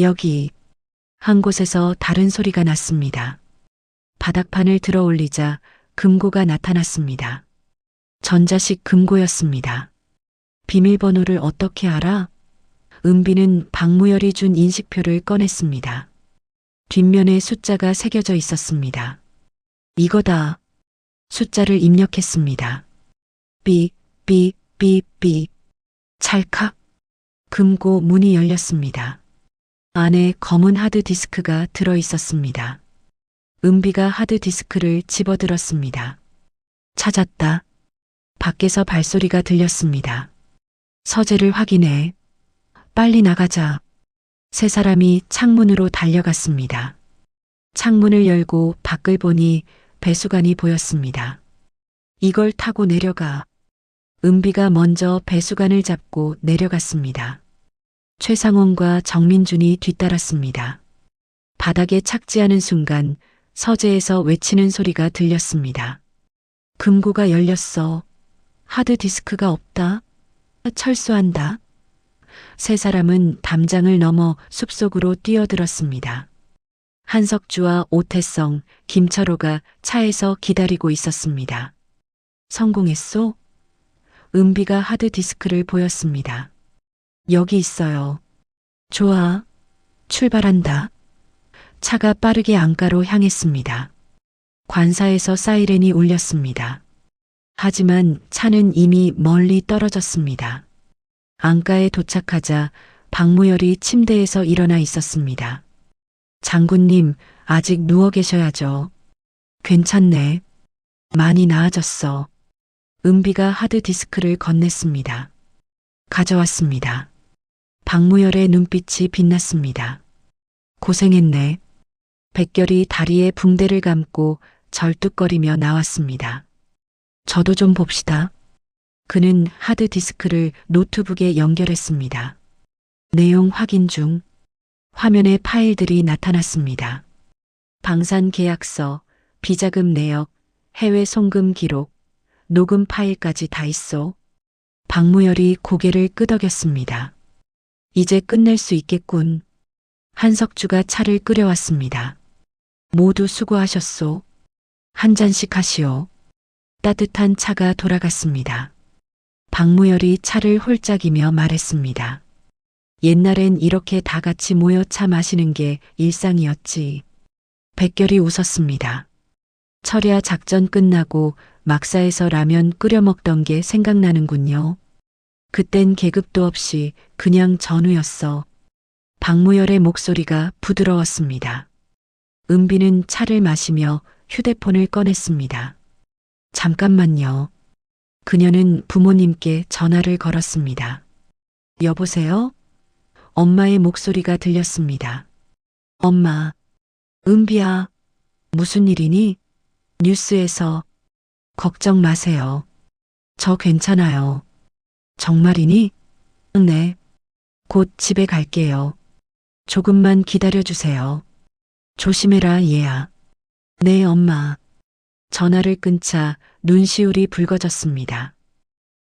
여기. 한 곳에서 다른 소리가 났습니다. 바닥판을 들어 올리자 금고가 나타났습니다. 전자식 금고였습니다. 비밀번호를 어떻게 알아? 은비는 박무열이 준 인식표를 꺼냈습니다. 뒷면에 숫자가 새겨져 있었습니다. 이거다. 숫자를 입력했습니다. 삐. 찰칵. 금고 문이 열렸습니다. 안에 검은 하드디스크가 들어 있었습니다. 은비가 하드디스크를 집어들었습니다. 찾았다. 밖에서 발소리가 들렸습니다. 서재를 확인해. 빨리 나가자. 세 사람이 창문으로 달려갔습니다. 창문을 열고 밖을 보니 배수관이 보였습니다. 이걸 타고 내려가. 은비가 먼저 배수관을 잡고 내려갔습니다. 최상원과 정민준이 뒤따랐습니다. 바닥에 착지하는 순간 서재에서 외치는 소리가 들렸습니다. 금고가 열렸어. 하드디스크가 없다. 철수한다. 세 사람은 담장을 넘어 숲속으로 뛰어들었습니다. 한석주와 오태성, 김철호가 차에서 기다리고 있었습니다. 성공했소? 은비가 하드디스크를 보였습니다. 여기 있어요. 좋아. 출발한다. 차가 빠르게 안가로 향했습니다. 관사에서 사이렌이 울렸습니다. 하지만 차는 이미 멀리 떨어졌습니다. 안가에 도착하자 박무열이 침대에서 일어나 있었습니다. 장군님, 아직 누워 계셔야죠. 괜찮네. 많이 나아졌어. 은비가 하드디스크를 건넸습니다. 가져왔습니다. 박무열의 눈빛이 빛났습니다. 고생했네. 백결이 다리에 붕대를 감고 절뚝거리며 나왔습니다. 저도 좀 봅시다. 그는 하드디스크를 노트북에 연결했습니다. 내용 확인 중. 화면에 파일들이 나타났습니다. 방산 계약서, 비자금 내역, 해외 송금 기록, 녹음 파일까지 다 있어. 박무열이 고개를 끄덕였습니다. 이제 끝낼 수 있겠군. 한석주가 차를 끓여왔습니다. 모두 수고하셨소. 한 잔씩 하시오. 따뜻한 차가 돌아갔습니다. 박무열이 차를 홀짝이며 말했습니다. 옛날엔 이렇게 다 같이 모여 차 마시는 게 일상이었지. 백결이 웃었습니다. 철야 작전 끝나고 막사에서 라면 끓여 먹던 게 생각나는군요. 그땐 계급도 없이 그냥 전우였어. 박무열의 목소리가 부드러웠습니다. 은비는 차를 마시며 휴대폰을 꺼냈습니다. 잠깐만요. 그녀는 부모님께 전화를 걸었습니다. 여보세요? 엄마의 목소리가 들렸습니다. 엄마, 은비야, 무슨 일이니? 뉴스에서. 걱정 마세요. 저 괜찮아요. 정말이니? 네. 곧 집에 갈게요. 조금만 기다려주세요. 조심해라, 얘야. 네, 엄마. 전화를 끊자 눈시울이 붉어졌습니다.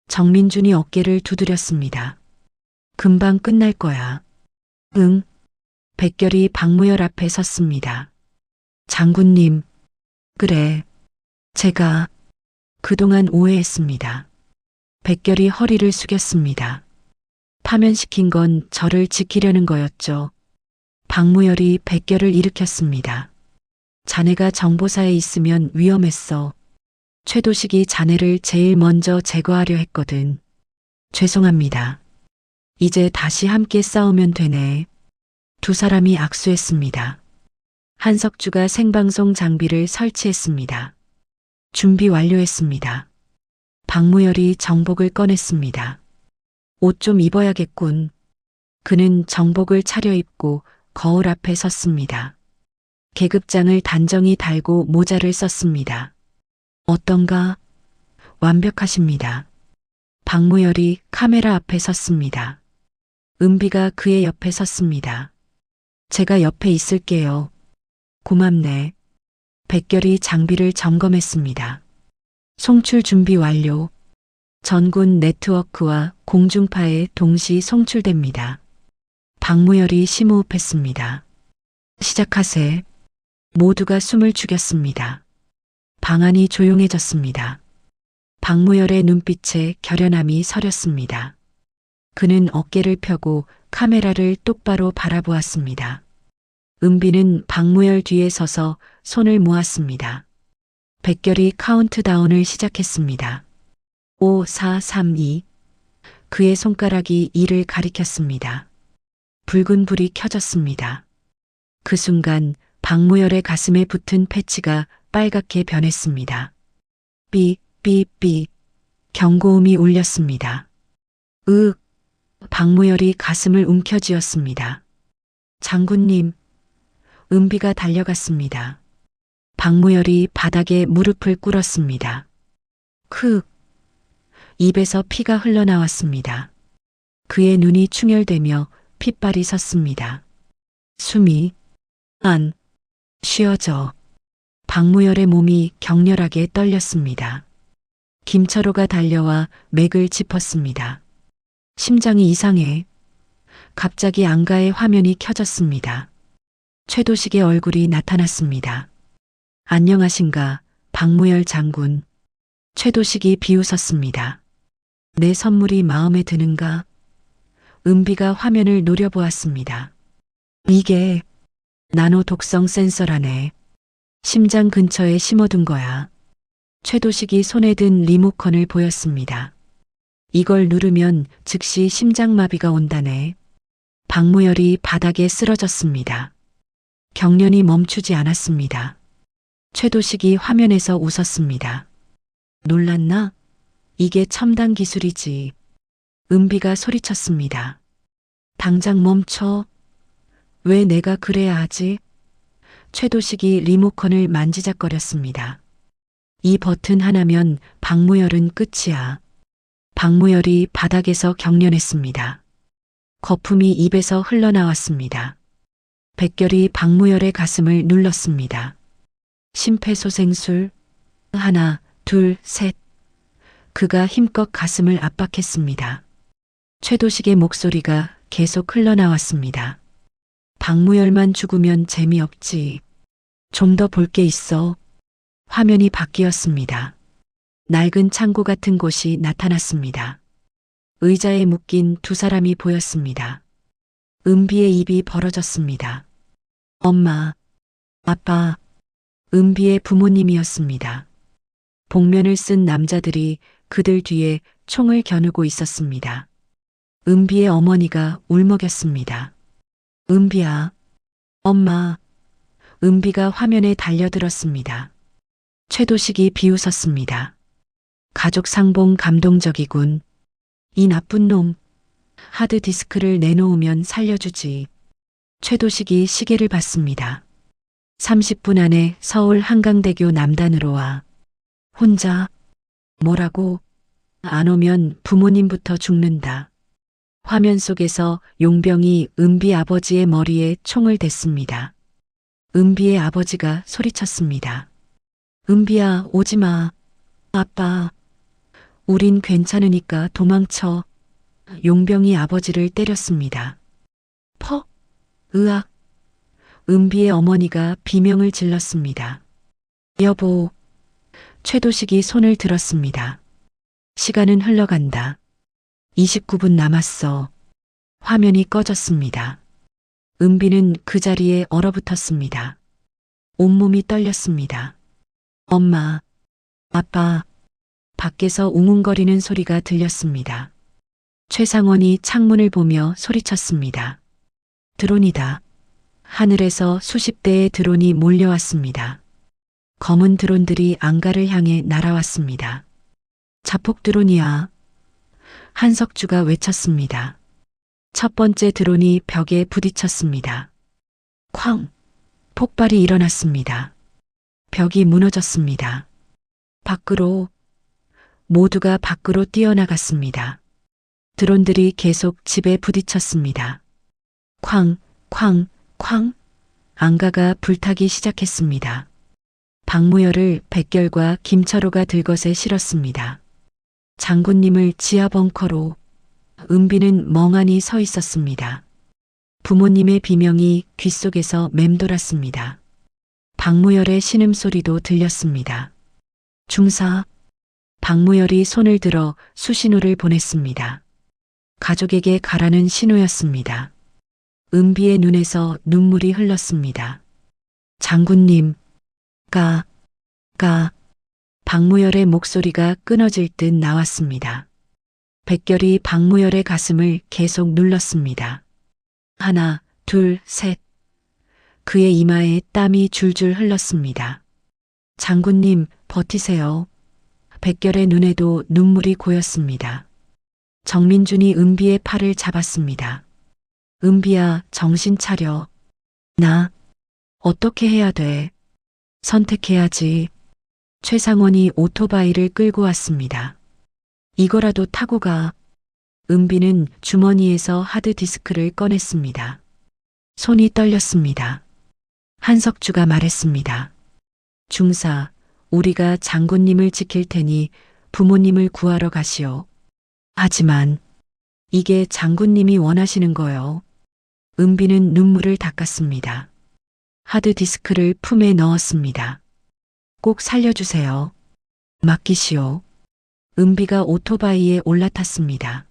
정민준이 어깨를 두드렸습니다. 금방 끝날 거야. 응. 백결이 박무열 앞에 섰습니다. 장군님. 그래. 제가 그동안 오해했습니다. 백결이 허리를 숙였습니다. 파면시킨 건 저를 지키려는 거였죠. 박무열이 백결을 일으켰습니다. 자네가 정보사에 있으면 위험했어. 최도식이 자네를 제일 먼저 제거하려 했거든. 죄송합니다. 이제 다시 함께 싸우면 되네. 두 사람이 악수했습니다. 한석주가 생방송 장비를 설치했습니다. 준비 완료했습니다. 박무열이 정복을 꺼냈습니다. 옷 좀 입어야겠군. 그는 정복을 차려입고 거울 앞에 섰습니다. 계급장을 단정히 달고 모자를 썼습니다. 어떤가? 완벽하십니다. 박무열이 카메라 앞에 섰습니다. 은비가 그의 옆에 섰습니다. 제가 옆에 있을게요. 고맙네. 백결이 장비를 점검했습니다. 송출 준비 완료. 전군 네트워크와 공중파에 동시 송출됩니다. 박무열이 심호흡했습니다. 시작하세. 모두가 숨을 죽였습니다. 방안이 조용해졌습니다. 박무열의 눈빛에 결연함이 서렸습니다. 그는 어깨를 펴고 카메라를 똑바로 바라보았습니다. 은비는 박무열 뒤에 서서 손을 모았습니다. 백결이 카운트다운을 시작했습니다. 5, 4, 3, 2. 그의 손가락이 2를 가리켰습니다. 붉은 불이 켜졌습니다. 그 순간 박무열의 가슴에 붙은 패치가 빨갛게 변했습니다. 삐, 삐, 삐. 경고음이 울렸습니다. 으윽. 박무열이 가슴을 움켜쥐었습니다. 장군님. 은비가 달려갔습니다. 박무열이 바닥에 무릎을 꿇었습니다. 크. 입에서 피가 흘러나왔습니다. 그의 눈이 충혈되며 핏발이 섰습니다. 숨이 안 쉬어져. 박무열의 몸이 격렬하게 떨렸습니다. 김철호가 달려와 맥을 짚었습니다. 심장이 이상해. 갑자기 안가의 화면이 켜졌습니다. 최도식의 얼굴이 나타났습니다. 안녕하신가, 박무열 장군. 최도식이 비웃었습니다. 내 선물이 마음에 드는가? 은비가 화면을 노려보았습니다. 이게 나노 독성 센서라네. 심장 근처에 심어둔 거야. 최도식이 손에 든 리모컨을 보였습니다. 이걸 누르면 즉시 심장마비가 온다네. 박무열이 바닥에 쓰러졌습니다. 경련이 멈추지 않았습니다. 최도식이 화면에서 웃었습니다. 놀랐나? 이게 첨단 기술이지. 은비가 소리쳤습니다. 당장 멈춰. 왜 내가 그래야 하지? 최도식이 리모컨을 만지작거렸습니다. 이 버튼 하나면 박무열은 끝이야. 박무열이 바닥에서 경련했습니다. 거품이 입에서 흘러나왔습니다. 백결이 박무열의 가슴을 눌렀습니다. 심폐소생술. 하나, 둘, 셋. 그가 힘껏 가슴을 압박했습니다. 최도식의 목소리가 계속 흘러나왔습니다. 박무열만 죽으면 재미없지. 좀 더 볼 게 있어. 화면이 바뀌었습니다. 낡은 창고 같은 곳이 나타났습니다. 의자에 묶인 두 사람이 보였습니다. 은비의 입이 벌어졌습니다. 엄마, 아빠, 은비의 부모님이었습니다. 복면을 쓴 남자들이 그들 뒤에 총을 겨누고 있었습니다. 은비의 어머니가 울먹였습니다. 은비야, 엄마. 은비가 화면에 달려들었습니다. 최도식이 비웃었습니다. 가족 상봉 감동적이군. 이 나쁜 놈. 하드디스크를 내놓으면 살려주지. 최도식이 시계를 봤습니다. 30분 안에 서울 한강대교 남단으로 와. 혼자. 뭐라고? 안 오면 부모님부터 죽는다. 화면 속에서 용병이 은비 아버지의 머리에 총을 댔습니다. 은비의 아버지가 소리쳤습니다. 은비야, 오지 마. 아빠. 우린 괜찮으니까 도망쳐. 용병이 아버지를 때렸습니다. 퍽. 으악. 은비의 어머니가 비명을 질렀습니다. 여보. 최도식이 손을 들었습니다. 시간은 흘러간다. 29분 남았어. 화면이 꺼졌습니다. 은비는 그 자리에 얼어붙었습니다. 온몸이 떨렸습니다. 엄마, 아빠. 밖에서 웅웅거리는 소리가 들렸습니다. 최상원이 창문을 보며 소리쳤습니다. 드론이다. 하늘에서 수십 대의 드론이 몰려왔습니다. 검은 드론들이 안가를 향해 날아왔습니다. 자폭 드론이야. 한석주가 외쳤습니다. 첫 번째 드론이 벽에 부딪혔습니다. 쾅! 폭발이 일어났습니다. 벽이 무너졌습니다. 밖으로, 모두가 밖으로 뛰어나갔습니다. 드론들이 계속 집에 부딪혔습니다. 쾅, 쾅, 쾅! 안가가 불타기 시작했습니다. 박무열을 백결과 김철호가 들것에 실었습니다. 장군님을 지하 벙커로. 은비는 멍하니 서 있었습니다. 부모님의 비명이 귓속에서 맴돌았습니다. 박무열의 신음소리도 들렸습니다. 중사. 박무열이 손을 들어 수신호를 보냈습니다. 가족에게 가라는 신호였습니다. 은비의 눈에서 눈물이 흘렀습니다. 장군님. 가. 박무열의 목소리가 끊어질 듯 나왔습니다. 백결이 박무열의 가슴을 계속 눌렀습니다. 하나, 둘, 셋. 그의 이마에 땀이 줄줄 흘렀습니다. 장군님, 버티세요. 백결의 눈에도 눈물이 고였습니다. 정민준이 은비의 팔을 잡았습니다. 은비야, 정신 차려. 나, 어떻게 해야 돼? 선택해야지. 최상원이 오토바이를 끌고 왔습니다. 이거라도 타고 가. 은비는 주머니에서 하드디스크를 꺼냈습니다. 손이 떨렸습니다. 한석주가 말했습니다. 중사, 우리가 장군님을 지킬 테니 부모님을 구하러 가시오. 하지만 이게 장군님이 원하시는 거요. 은비는 눈물을 닦았습니다. 하드디스크를 품에 넣었습니다. 꼭 살려주세요. 맡기시오. 은비가 오토바이에 올라탔습니다.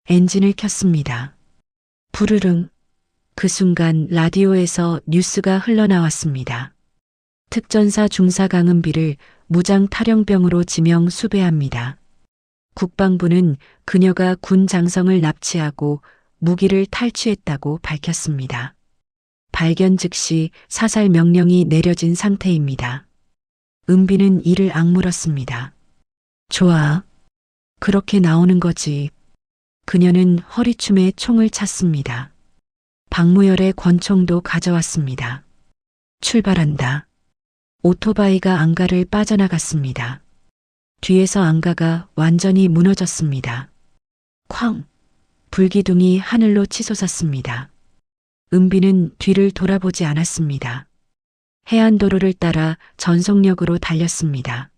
엔진을 켰습니다. 부르릉. 그 순간 라디오에서 뉴스가 흘러나왔습니다. 특전사 중사 강은비를 무장 탈영병으로 지명 수배합니다. 국방부는 그녀가 군 장성을 납치하고 무기를 탈취했다고 밝혔습니다. 발견 즉시 사살 명령이 내려진 상태입니다. 은비는 이를 악물었습니다. 좋아. 그렇게 나오는 거지. 그녀는 허리춤에 총을 찼습니다. 박무열의 권총도 가져왔습니다. 출발한다. 오토바이가 안가를 빠져나갔습니다. 뒤에서 안가가 완전히 무너졌습니다. 쾅! 불기둥이 하늘로 치솟았습니다. 은비는 뒤를 돌아보지 않았습니다. 해안도로를 따라 전속력으로 달렸습니다.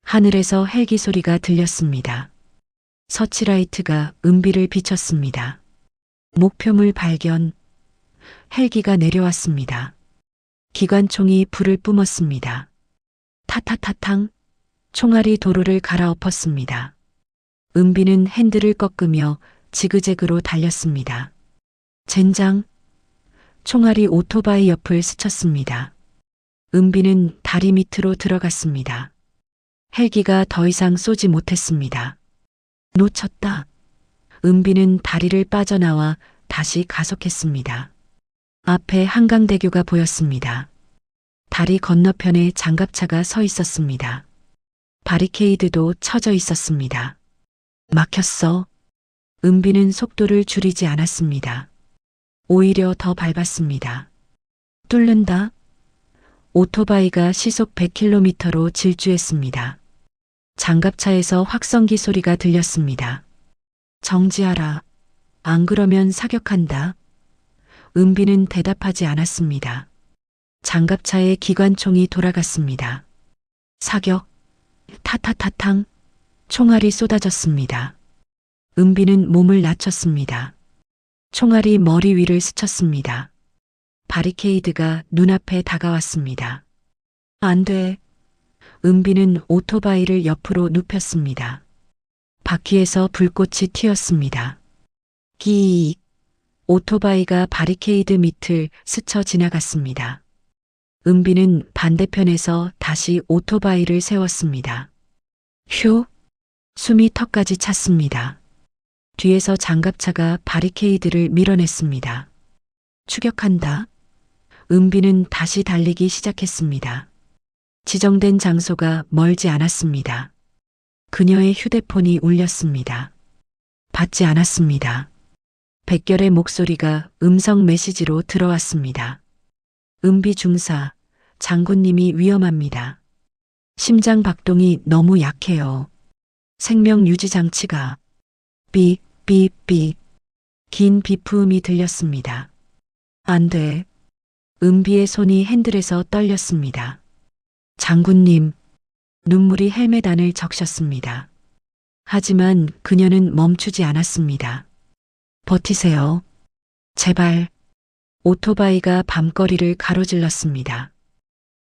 하늘에서 헬기 소리가 들렸습니다. 서치라이트가 은비를 비췄습니다. 목표물 발견. 헬기가 내려왔습니다. 기관총이 불을 뿜었습니다. 타타타탕. 총알이 도로를 갈아엎었습니다. 은비는 핸들을 꺾으며 지그재그로 달렸습니다. 젠장. 총알이 오토바이 옆을 스쳤습니다. 은비는 다리 밑으로 들어갔습니다. 헬기가 더 이상 쏘지 못했습니다. 놓쳤다. 은비는 다리를 빠져나와 다시 가속했습니다. 앞에 한강대교가 보였습니다. 다리 건너편에 장갑차가 서 있었습니다. 바리케이드도 쳐져 있었습니다. 막혔어. 은비는 속도를 줄이지 않았습니다. 오히려 더 밟았습니다. 뚫는다. 오토바이가 시속 100km로 질주했습니다. 장갑차에서 확성기 소리가 들렸습니다. 정지하라. 안 그러면 사격한다. 은비는 대답하지 않았습니다. 장갑차의 기관총이 돌아갔습니다. 사격. 타타타탕. 총알이 쏟아졌습니다. 은비는 몸을 낮췄습니다. 총알이 머리 위를 스쳤습니다. 바리케이드가 눈앞에 다가왔습니다. 안 돼. 은비는 오토바이를 옆으로 눕혔습니다. 바퀴에서 불꽃이 튀었습니다. 기익. 오토바이가 바리케이드 밑을 스쳐 지나갔습니다. 은비는 반대편에서 다시 오토바이를 세웠습니다. 휴. 숨이 턱까지 찼습니다. 뒤에서 장갑차가 바리케이드를 밀어냈습니다. 추격한다. 은비는 다시 달리기 시작했습니다. 지정된 장소가 멀지 않았습니다. 그녀의 휴대폰이 울렸습니다. 받지 않았습니다. 백결의 목소리가 음성 메시지로 들어왔습니다. 은비 중사, 장군님이 위험합니다. 심장 박동이 너무 약해요. 생명 유지 장치가 삐, 삐, 삐. 긴 비프음이 들렸습니다. 안 돼. 은비의 손이 핸들에서 떨렸습니다. 장군님, 눈물이 헬멧 안을 적셨습니다. 하지만 그녀는 멈추지 않았습니다. 버티세요. 제발. 오토바이가 밤거리를 가로질렀습니다.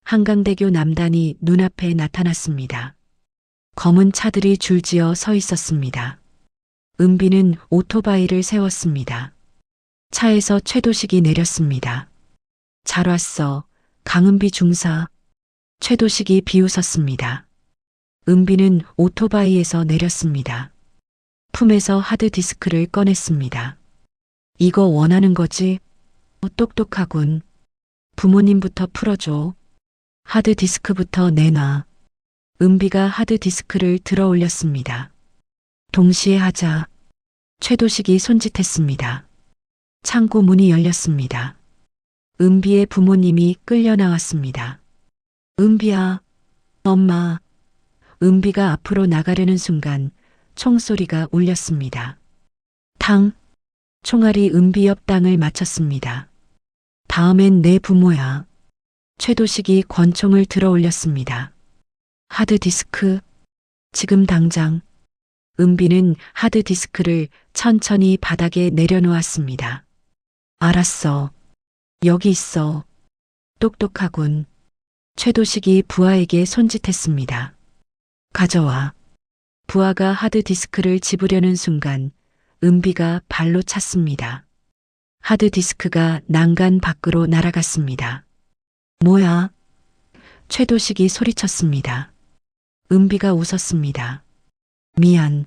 한강대교 남단이 눈앞에 나타났습니다. 검은 차들이 줄지어 서 있었습니다. 은비는 오토바이를 세웠습니다. 차에서 최도식이 내렸습니다. 잘 왔어, 강은비 중사. 최도식이 비웃었습니다. 은비는 오토바이에서 내렸습니다. 품에서 하드디스크를 꺼냈습니다. 이거 원하는 거지? 똑똑하군. 부모님부터 풀어줘. 하드디스크부터 내놔. 은비가 하드디스크를 들어 올렸습니다. 동시에 하자. 최도식이 손짓했습니다. 창고 문이 열렸습니다. 은비의 부모님이 끌려 나왔습니다. 은비야, 엄마. 은비가 앞으로 나가려는 순간 총소리가 울렸습니다. 탕. 총알이 은비 옆 땅을 맞췄습니다. 다음엔 내 부모야. 최도식이 권총을 들어 올렸습니다. 하드디스크. 지금 당장. 은비는 하드디스크를 천천히 바닥에 내려놓았습니다. 알았어. 여기 있어. 똑똑하군. 최도식이 부하에게 손짓했습니다. 가져와. 부하가 하드디스크를 집으려는 순간 은비가 발로 찼습니다. 하드디스크가 난간 밖으로 날아갔습니다. 뭐야? 최도식이 소리쳤습니다. 은비가 웃었습니다. 미안.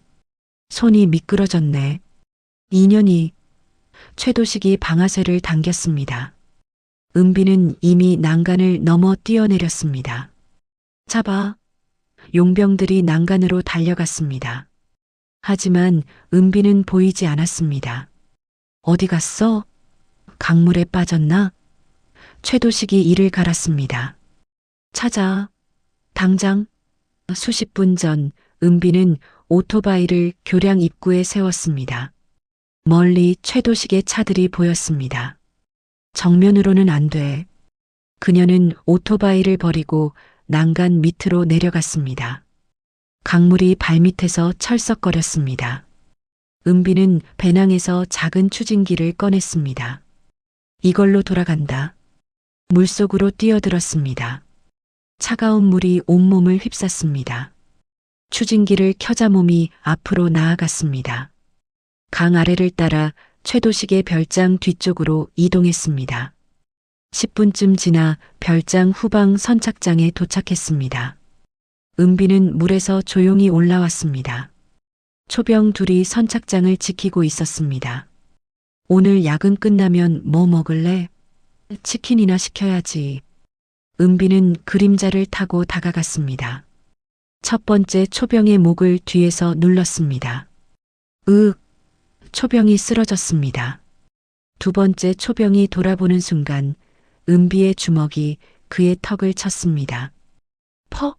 손이 미끄러졌네. 인연이. 최도식이 방아쇠를 당겼습니다. 은비는 이미 난간을 넘어 뛰어내렸습니다. 잡아. 용병들이 난간으로 달려갔습니다. 하지만 은비는 보이지 않았습니다. 어디 갔어? 강물에 빠졌나? 최도식이 이를 갈았습니다. 찾아. 당장. 수십 분 전 은비는 오토바이를 교량 입구에 세웠습니다. 멀리 최도식의 차들이 보였습니다. 정면으로는 안 돼. 그녀는 오토바이를 버리고 난간 밑으로 내려갔습니다. 강물이 발밑에서 철썩거렸습니다. 은비는 배낭에서 작은 추진기를 꺼냈습니다. 이걸로 돌아간다. 물속으로 뛰어들었습니다. 차가운 물이 온몸을 휩쌌습니다. 추진기를 켜자 몸이 앞으로 나아갔습니다. 강 아래를 따라 최도식의 별장 뒤쪽으로 이동했습니다. 10분쯤 지나 별장 후방 선착장에 도착했습니다. 은비는 물에서 조용히 올라왔습니다. 초병 둘이 선착장을 지키고 있었습니다. 오늘 야근 끝나면 뭐 먹을래? 치킨이나 시켜야지. 은비는 그림자를 타고 다가갔습니다. 첫 번째 초병의 목을 뒤에서 눌렀습니다. 초병이 쓰러졌습니다. 두 번째 초병이 돌아보는 순간 은비의 주먹이 그의 턱을 쳤습니다. 퍽!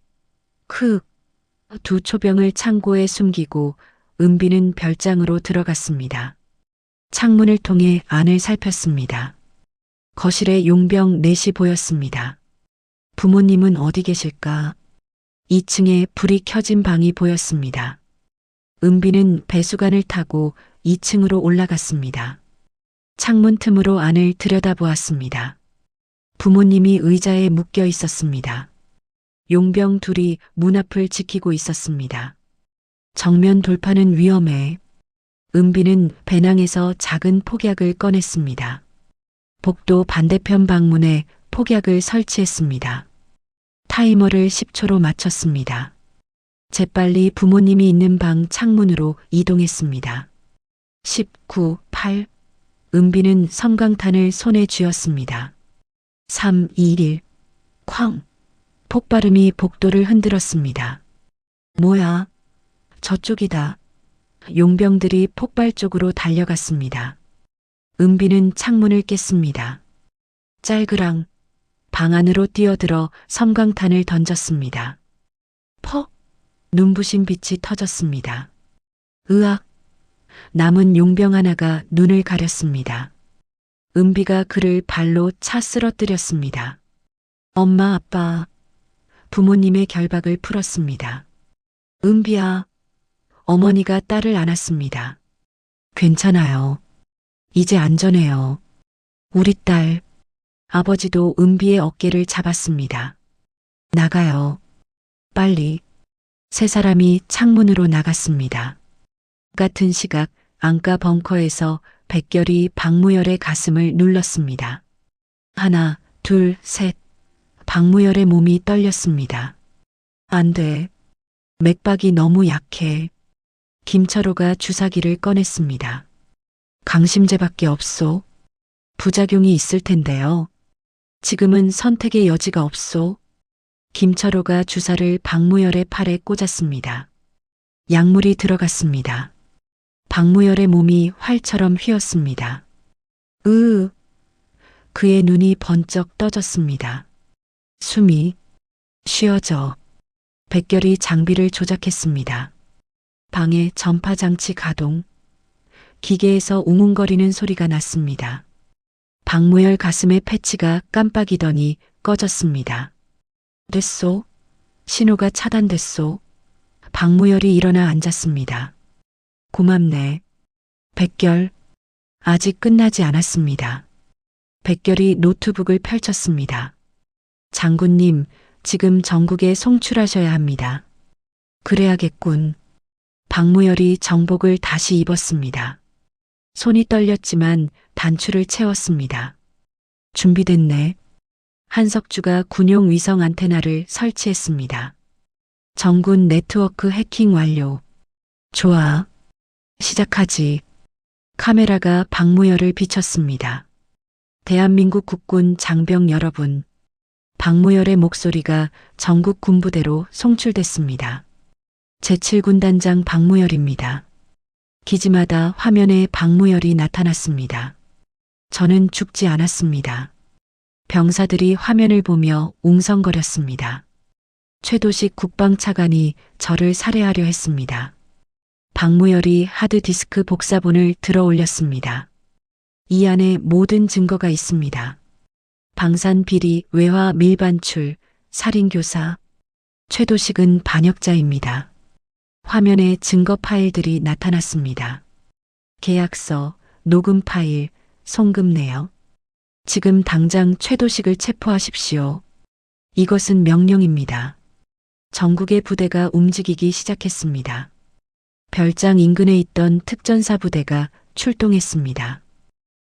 두 초병을 창고에 숨기고 은비는 별장으로 들어갔습니다. 창문을 통해 안을 살폈습니다. 거실에 용병 넷이 보였습니다. 부모님은 어디 계실까? 2층에 불이 켜진 방이 보였습니다. 은비는 배수관을 타고 2층으로 올라갔습니다. 창문 틈으로 안을 들여다보았습니다. 부모님이 의자에 묶여 있었습니다. 용병 둘이 문 앞을 지키고 있었습니다. 정면 돌파는 위험해. 은비는 배낭에서 작은 폭약을 꺼냈습니다. 복도 반대편 방문에 폭약을 설치했습니다. 타이머를 10초로 맞췄습니다. 재빨리 부모님이 있는 방 창문으로 이동했습니다. 19, 8. 은비는 섬광탄을 손에 쥐었습니다. 3, 2, 1. 쾅. 폭발음이 복도를 흔들었습니다. 뭐야? 저쪽이다. 용병들이 폭발 쪽으로 달려갔습니다. 은비는 창문을 깼습니다. 짤그랑 방 안으로 뛰어들어 섬광탄을 던졌습니다. 퍽! 눈부신 빛이 터졌습니다. 으악! 남은 용병 하나가 눈을 가렸습니다. 은비가 그를 발로 차 쓰러뜨렸습니다. 엄마, 아빠, 부모님의 결박을 풀었습니다. 은비야, 어머니가 딸을 안았습니다. 괜찮아요. 이제 안전해요. 우리 딸. 아버지도 은비의 어깨를 잡았습니다. 나가요. 빨리. 세 사람이 창문으로 나갔습니다. 같은 시각 안가 벙커에서 백결이 박무열의 가슴을 눌렀습니다. 하나, 둘, 셋. 박무열의 몸이 떨렸습니다. 안 돼. 맥박이 너무 약해. 김철호가 주사기를 꺼냈습니다. 강심제밖에 없소. 부작용이 있을 텐데요. 지금은 선택의 여지가 없소. 김철호가 주사를 박무열의 팔에 꽂았습니다. 약물이 들어갔습니다. 박무열의 몸이 활처럼 휘었습니다. 그의 눈이 번쩍 떠졌습니다. 숨이 쉬어져. 백결이 장비를 조작했습니다. 방에 전파장치 가동. 기계에서 웅웅거리는 소리가 났습니다. 박무열 가슴의 패치가 깜빡이더니 꺼졌습니다. 됐소. 신호가 차단됐소. 박무열이 일어나 앉았습니다. 고맙네. 백결. 아직 끝나지 않았습니다. 백결이 노트북을 펼쳤습니다. 장군님, 지금 전국에 송출하셔야 합니다. 그래야겠군. 박무열이 정복을 다시 입었습니다. 손이 떨렸지만 단추를 채웠습니다. 준비됐네. 한석주가 군용 위성 안테나를 설치했습니다. 정군 네트워크 해킹 완료. 좋아. 시작하지. 카메라가 박무열을 비췄습니다. 대한민국 국군 장병 여러분. 박무열의 목소리가 전국 군부대로 송출됐습니다. 제7군단장 박무열입니다. 기지마다 화면에 박무열이 나타났습니다. 저는 죽지 않았습니다. 병사들이 화면을 보며 웅성거렸습니다. 최도식 국방차관이 저를 살해하려 했습니다. 박무열이 하드디스크 복사본을 들어 올렸습니다. 이 안에 모든 증거가 있습니다. 방산 비리, 외화 밀반출, 살인교사. 최도식은 반역자입니다. 화면에 증거 파일들이 나타났습니다. 계약서, 녹음 파일, 송금 내역. 지금 당장 최도식을 체포하십시오. 이것은 명령입니다. 전국의 부대가 움직이기 시작했습니다. 별장 인근에 있던 특전사 부대가 출동했습니다.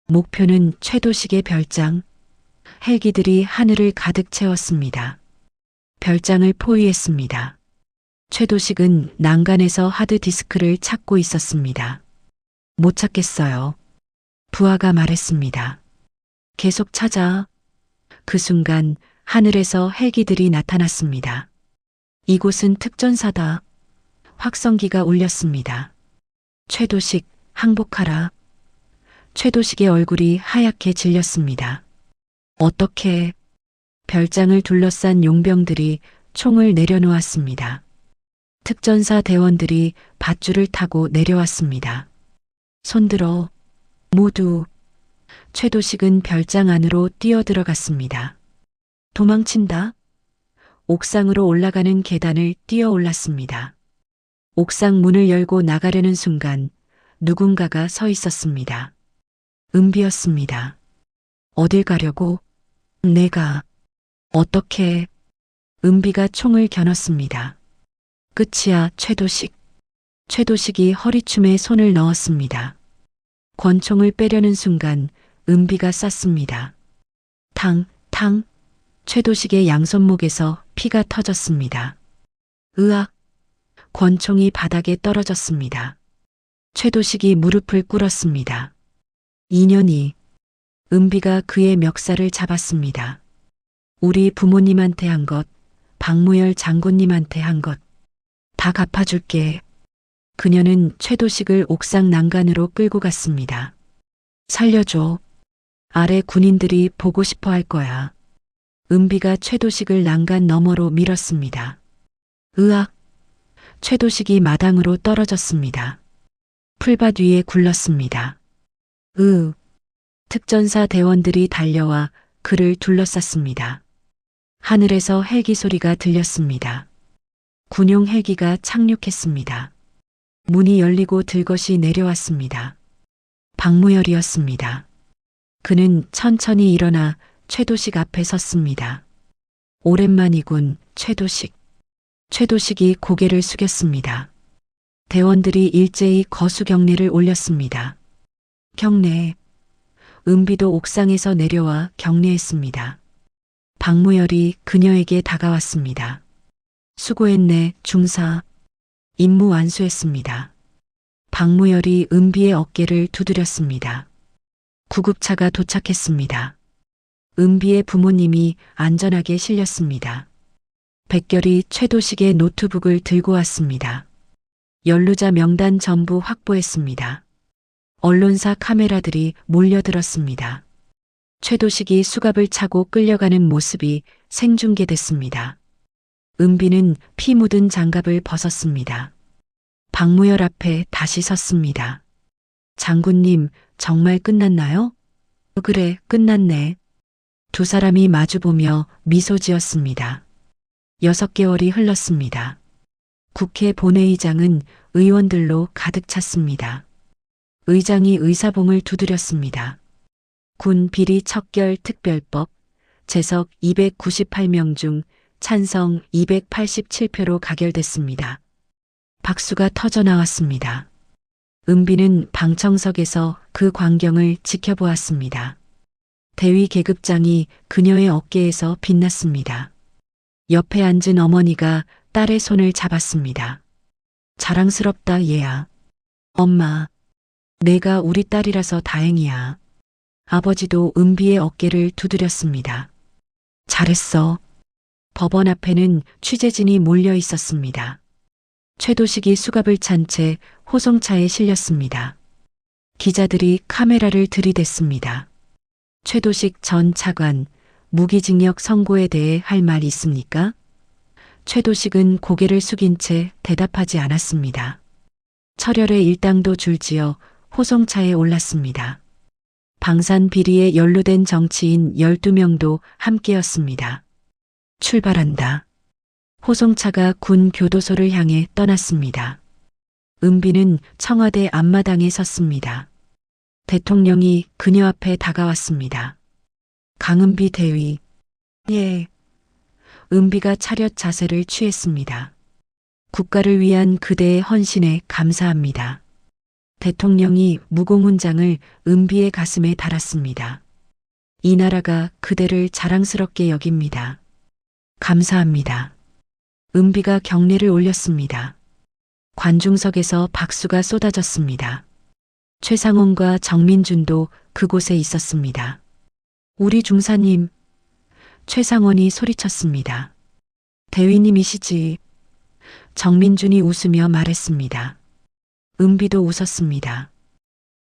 목표는 최도식의 별장. 헬기들이 하늘을 가득 채웠습니다. 별장을 포위했습니다. 최도식은 난간에서 하드디스크를 찾고 있었습니다. 못 찾겠어요. 부하가 말했습니다. 계속 찾아. 그 순간 하늘에서 헬기들이 나타났습니다. 이곳은 특전사다. 확성기가 울렸습니다. 최도식, 항복하라. 최도식의 얼굴이 하얗게 질렸습니다. 어떻게? 별장을 둘러싼 용병들이 총을 내려놓았습니다. 특전사 대원들이 밧줄을 타고 내려왔습니다. 손들어. 모두. 최도식은 별장 안으로 뛰어들어갔습니다. 도망친다. 옥상으로 올라가는 계단을 뛰어 올랐습니다. 옥상 문을 열고 나가려는 순간 누군가가 서 있었습니다. 은비였습니다. 어딜 가려고? 내가. 어떻게? 은비가 총을 겨눴습니다. 끝이야, 최도식. 최도식이 허리춤에 손을 넣었습니다. 권총을 빼려는 순간 은비가 쐈습니다. 탕, 탕. 최도식의 양손목에서 피가 터졌습니다. 으악. 권총이 바닥에 떨어졌습니다. 최도식이 무릎을 꿇었습니다. 인연이. 은비가 그의 멱살을 잡았습니다. 우리 부모님한테 한 것, 박무열 장군님한테 한 것, 다 갚아줄게. 그녀는 최도식을 옥상 난간으로 끌고 갔습니다. 살려줘. 아래 군인들이 보고 싶어 할 거야. 은비가 최도식을 난간 너머로 밀었습니다. 으악. 최도식이 마당으로 떨어졌습니다. 풀밭 위에 굴렀습니다. 특전사 대원들이 달려와 그를 둘러쌌습니다. 하늘에서 헬기 소리가 들렸습니다. 군용 헬기가 착륙했습니다. 문이 열리고 들것이 내려왔습니다. 박무열이었습니다. 그는 천천히 일어나 최도식 앞에 섰습니다. 오랜만이군, 최도식. 최도식이 고개를 숙였습니다. 대원들이 일제히 거수 경례를 올렸습니다. 경례. 은비도 옥상에서 내려와 경례했습니다. 박무열이 그녀에게 다가왔습니다. 수고했네, 중사. 임무 완수했습니다. 박무열이 은비의 어깨를 두드렸습니다. 구급차가 도착했습니다. 은비의 부모님이 안전하게 실렸습니다. 백결이 최도식의 노트북을 들고 왔습니다. 연루자 명단 전부 확보했습니다. 언론사 카메라들이 몰려들었습니다. 최도식이 수갑을 차고 끌려가는 모습이 생중계됐습니다. 은비는 피 묻은 장갑을 벗었습니다. 박무열 앞에 다시 섰습니다. 장군님, 정말 끝났나요? 그래, 끝났네. 두 사람이 마주보며 미소 지었습니다. 6개월이 흘렀습니다. 국회 본회의장은 의원들로 가득 찼습니다. 의장이 의사봉을 두드렸습니다. 군 비리 척결 특별법 재석 298명 중 찬성 287표로 가결됐습니다. 박수가 터져 나왔습니다. 은비는 방청석에서 그 광경을 지켜보았습니다. 대위 계급장이 그녀의 어깨에서 빛났습니다. 옆에 앉은 어머니가 딸의 손을 잡았습니다. 자랑스럽다, 얘야. 엄마, 내가 우리 딸이라서 다행이야. 아버지도 은비의 어깨를 두드렸습니다. 잘했어. 법원 앞에는 취재진이 몰려 있었습니다. 최도식이 수갑을 찬 채 호송차에 실렸습니다. 기자들이 카메라를 들이댔습니다. 최도식 전 차관, 무기징역 선고에 대해 할 말 있습니까? 최도식은 고개를 숙인 채 대답하지 않았습니다. 철혈의 일당도 줄지어 호송차에 올랐습니다. 방산 비리에 연루된 정치인 12명도 함께였습니다. 출발한다. 호송차가 군 교도소를 향해 떠났습니다. 은비는 청와대 앞마당에 섰습니다. 대통령이 그녀 앞에 다가왔습니다. 강은비 대위. 예. 은비가 차렷 자세를 취했습니다. 국가를 위한 그대의 헌신에 감사합니다. 대통령이 무공훈장을 은비의 가슴에 달았습니다. 이 나라가 그대를 자랑스럽게 여깁니다. 감사합니다. 은비가 경례를 올렸습니다. 관중석에서 박수가 쏟아졌습니다. 최상원과 정민준도 그곳에 있었습니다. 우리 중사님, 최상원이 소리쳤습니다. 대위님이시지. 정민준이 웃으며 말했습니다. 은비도 웃었습니다.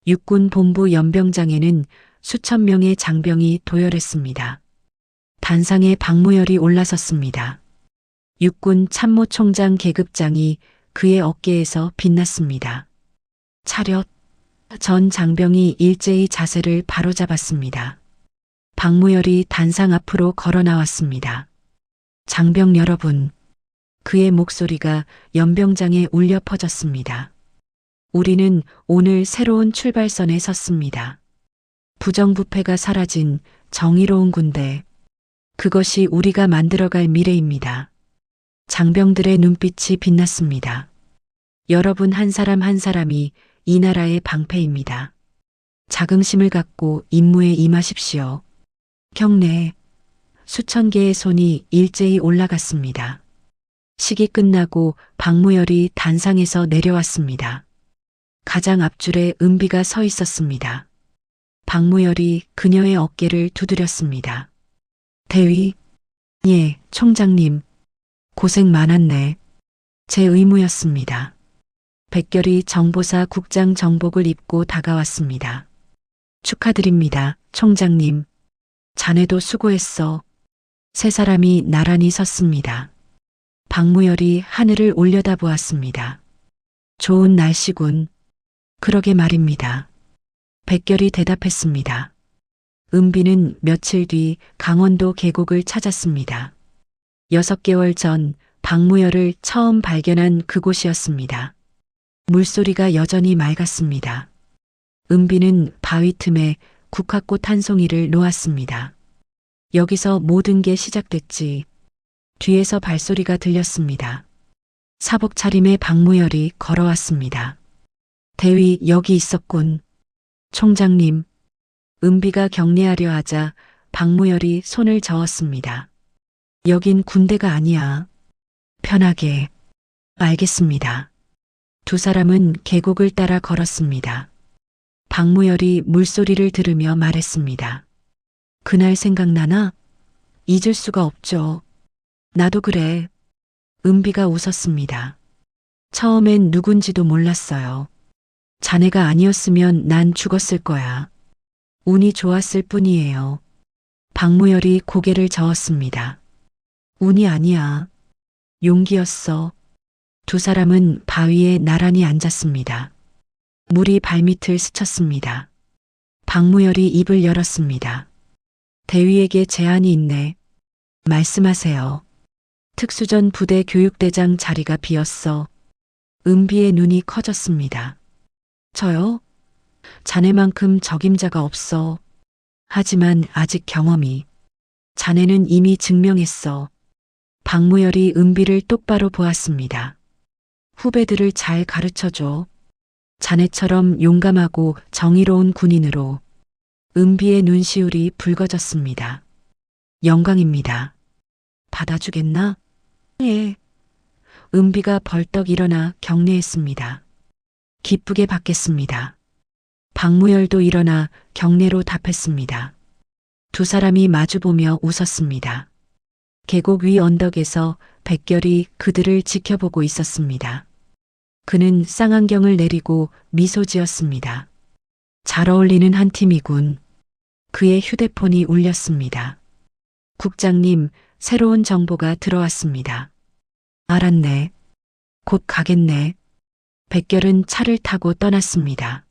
육군 본부 연병장에는 수천 명의 장병이 도열했습니다. 단상에 박무열이 올라섰습니다. 육군 참모총장 계급장이 그의 어깨에서 빛났습니다. 차렷. 전 장병이 일제히 자세를 바로잡았습니다. 박무열이 단상 앞으로 걸어 나왔습니다. 장병 여러분. 그의 목소리가 연병장에 울려 퍼졌습니다. 우리는 오늘 새로운 출발선에 섰습니다. 부정부패가 사라진 정의로운 군대. 그것이 우리가 만들어갈 미래입니다. 장병들의 눈빛이 빛났습니다. 여러분 한 사람 한 사람이 이 나라의 방패입니다. 자긍심을 갖고 임무에 임하십시오. 경례. 수천 개의 손이 일제히 올라갔습니다. 식이 끝나고 박무열이 단상에서 내려왔습니다. 가장 앞줄에 은비가 서 있었습니다. 박무열이 그녀의 어깨를 두드렸습니다. 대위. 예, 총장님. 고생 많았네. 제 의무였습니다. 백결이 정보사 국장 정복을 입고 다가왔습니다. 축하드립니다, 총장님. 자네도 수고했어. 세 사람이 나란히 섰습니다. 박무열이 하늘을 올려다보았습니다. 좋은 날씨군. 그러게 말입니다. 백결이 대답했습니다. 은비는 며칠 뒤 강원도 계곡을 찾았습니다. 6개월 전 박무열을 처음 발견한 그곳이었습니다. 물소리가 여전히 맑았습니다. 은비는 바위 틈에 국화꽃 한 송이를 놓았습니다. 여기서 모든 게 시작됐지. 뒤에서 발소리가 들렸습니다. 사복 차림의 박무열이 걸어왔습니다. 대위 여기 있었군. 총장님. 은비가 경례하려 하자 박무열이 손을 저었습니다. 여긴 군대가 아니야. 편하게. 알겠습니다. 두 사람은 계곡을 따라 걸었습니다. 박무열이 물소리를 들으며 말했습니다. 그날 생각나나? 잊을 수가 없죠. 나도 그래. 은비가 웃었습니다. 처음엔 누군지도 몰랐어요. 자네가 아니었으면 난 죽었을 거야. 운이 좋았을 뿐이에요. 박무열이 고개를 저었습니다. 운이 아니야. 용기였어. 두 사람은 바위에 나란히 앉았습니다. 물이 발밑을 스쳤습니다. 박무열이 입을 열었습니다. 대위에게 제안이 있네. 말씀하세요. 특수전 부대 교육대장 자리가 비었어. 은비의 눈이 커졌습니다. 저요? 자네만큼 적임자가 없어. 하지만 아직 경험이. 자네는 이미 증명했어. 박무열이 은비를 똑바로 보았습니다. 후배들을 잘 가르쳐줘. 자네처럼 용감하고 정의로운 군인으로. 은비의 눈시울이 붉어졌습니다. 영광입니다. 받아주겠나? 예. 은비가 벌떡 일어나 경례했습니다. 기쁘게 받겠습니다. 박무열도 일어나 경례로 답했습니다. 두 사람이 마주보며 웃었습니다. 계곡 위 언덕에서 백결이 그들을 지켜보고 있었습니다. 그는 쌍안경을 내리고 미소 지었습니다. 잘 어울리는 한 팀이군. 그의 휴대폰이 울렸습니다. 국장님, 새로운 정보가 들어왔습니다. 알았네. 곧 가겠네. 백결은 차를 타고 떠났습니다.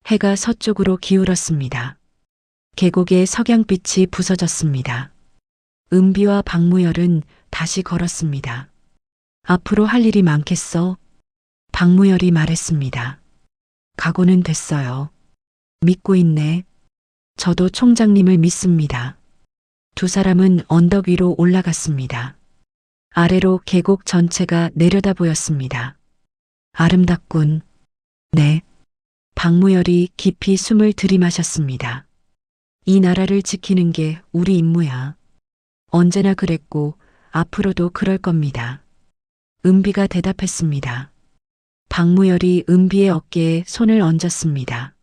해가 서쪽으로 기울었습니다. 계곡의 석양빛이 부서졌습니다. 은비와 박무열은 다시 걸었습니다. 앞으로 할 일이 많겠어? 박무열이 말했습니다. 각오는 됐어요. 믿고 있네. 저도 총장님을 믿습니다. 두 사람은 언덕 위로 올라갔습니다. 아래로 계곡 전체가 내려다 보였습니다. 아름답군. 네. 박무열이 깊이 숨을 들이마셨습니다. 이 나라를 지키는 게 우리 임무야. 언제나 그랬고 앞으로도 그럴 겁니다. 은비가 대답했습니다. 박무열이 은비의 어깨에 손을 얹었습니다.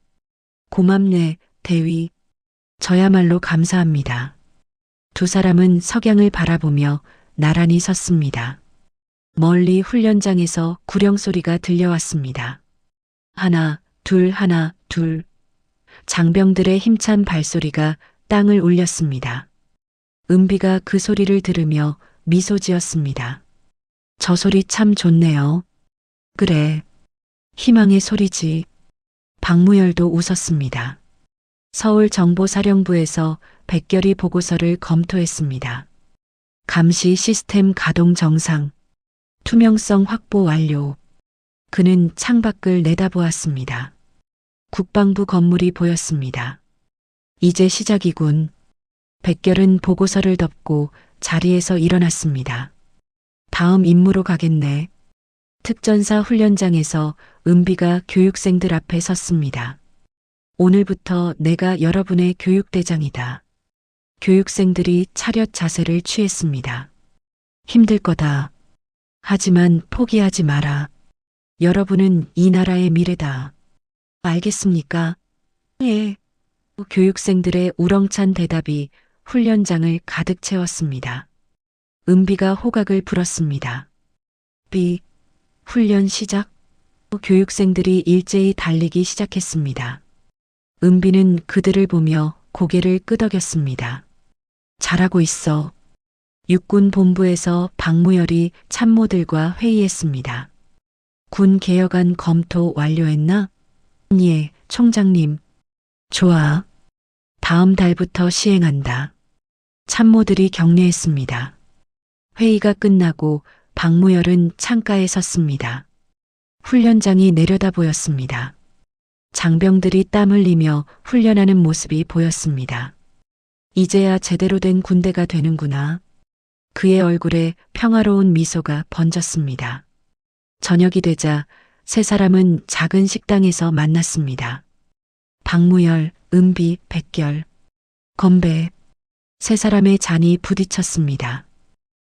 고맙네, 대위. 저야말로 감사합니다. 두 사람은 석양을 바라보며 나란히 섰습니다. 멀리 훈련장에서 구령 소리가 들려왔습니다. 하나, 둘, 하나, 둘. 장병들의 힘찬 발소리가 땅을 울렸습니다. 은비가 그 소리를 들으며 미소 지었습니다. 저 소리 참 좋네요. 그래. 희망의 소리지. 박무열도 웃었습니다. 서울 정보사령부에서 백결이 보고서를 검토했습니다. 감시 시스템 가동 정상. 투명성 확보 완료. 그는 창밖을 내다보았습니다. 국방부 건물이 보였습니다. 이제 시작이군. 백결은 보고서를 덮고 자리에서 일어났습니다. 다음 임무로 가겠네. 특전사 훈련장에서 은비가 교육생들 앞에 섰습니다. 오늘부터 내가 여러분의 교육대장이다. 교육생들이 차렷 자세를 취했습니다. 힘들 거다. 하지만 포기하지 마라. 여러분은 이 나라의 미래다. 알겠습니까? 예. 교육생들의 우렁찬 대답이 훈련장을 가득 채웠습니다. 은비가 호각을 불었습니다. 훈련 시작. 교육생들이 일제히 달리기 시작했습니다. 은비는 그들을 보며 고개를 끄덕였습니다. 잘하고 있어. 육군 본부에서 박무열이 참모들과 회의했습니다. 군 개혁안 검토 완료했나? 예, 총장님. 좋아. 다음 달부터 시행한다. 참모들이 격려했습니다. 회의가 끝나고 박무열은 창가에 섰습니다. 훈련장이 내려다 보였습니다. 장병들이 땀 흘리며 훈련하는 모습이 보였습니다. 이제야 제대로 된 군대가 되는구나. 그의 얼굴에 평화로운 미소가 번졌습니다. 저녁이 되자 세 사람은 작은 식당에서 만났습니다. 박무열, 은비, 백결. 건배. 세 사람의 잔이 부딪혔습니다.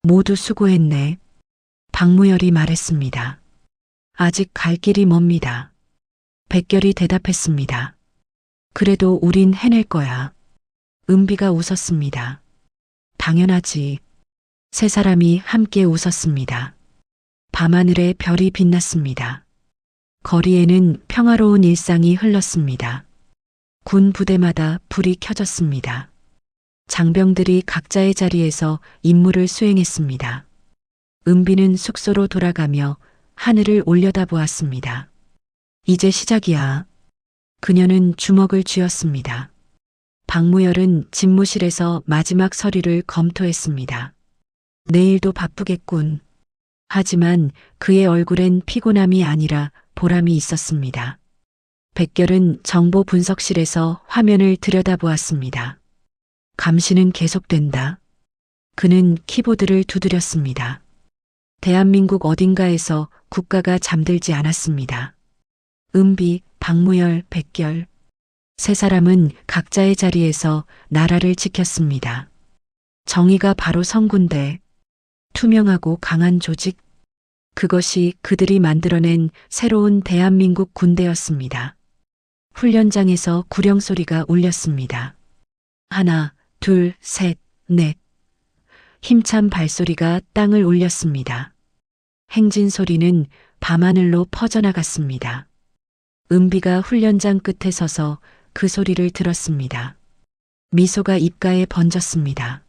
모두 수고했네. 박무열이 말했습니다. 아직 갈 길이 멉니다. 백결이 대답했습니다. 그래도 우린 해낼 거야. 은비가 웃었습니다. 당연하지. 세 사람이 함께 웃었습니다. 밤하늘에 별이 빛났습니다. 거리에는 평화로운 일상이 흘렀습니다. 군 부대마다 불이 켜졌습니다. 장병들이 각자의 자리에서 임무를 수행했습니다. 은비는 숙소로 돌아가며 하늘을 올려다보았습니다. 이제 시작이야. 그녀는 주먹을 쥐었습니다. 박무열은 집무실에서 마지막 서류를 검토했습니다. 내일도 바쁘겠군. 하지만 그의 얼굴엔 피곤함이 아니라 보람이 있었습니다. 백결은 정보 분석실에서 화면을 들여다보았습니다. 감시는 계속된다. 그는 키보드를 두드렸습니다. 대한민국 어딘가에서 국가가 잠들지 않았습니다. 은비, 박무열, 백결. 세 사람은 각자의 자리에서 나라를 지켰습니다. 정의가 바로 성군대. 투명하고 강한 조직. 그것이 그들이 만들어낸 새로운 대한민국 군대였습니다. 훈련장에서 구령 소리가 울렸습니다. 하나, 둘, 셋, 넷. 힘찬 발소리가 땅을 울렸습니다. 행진 소리는 밤하늘로 퍼져나갔습니다. 은비가 훈련장 끝에 서서 그 소리를 들었습니다. 미소가 입가에 번졌습니다.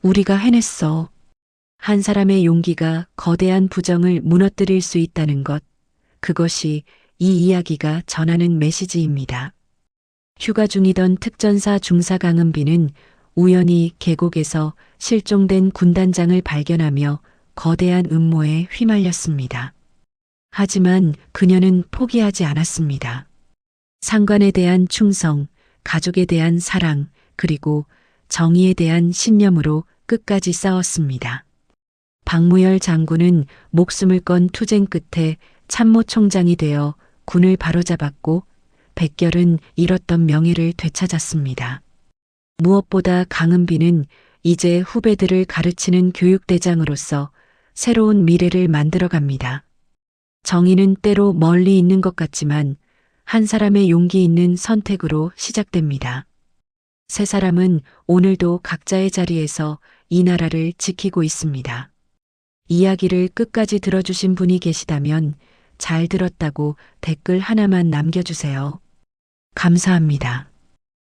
우리가 해냈어. 한 사람의 용기가 거대한 부정을 무너뜨릴 수 있다는 것. 그것이 이 이야기가 전하는 메시지입니다. 휴가 중이던 특전사 중사 강은비는 우연히 계곡에서 실종된 군단장을 발견하며 거대한 음모에 휘말렸습니다. 하지만 그녀는 포기하지 않았습니다. 상관에 대한 충성, 가족에 대한 사랑, 그리고 정의에 대한 신념으로 끝까지 싸웠습니다. 박무열 장군은 목숨을 건 투쟁 끝에 참모총장이 되어 군을 바로잡았고 백결은 잃었던 명예를 되찾았습니다. 무엇보다 강은비는 이제 후배들을 가르치는 교육대장으로서 새로운 미래를 만들어갑니다. 정의는 때로 멀리 있는 것 같지만 한 사람의 용기 있는 선택으로 시작됩니다. 세 사람은 오늘도 각자의 자리에서 이 나라를 지키고 있습니다. 이야기를 끝까지 들어주신 분이 계시다면 잘 들었다고 댓글 하나만 남겨주세요. 감사합니다.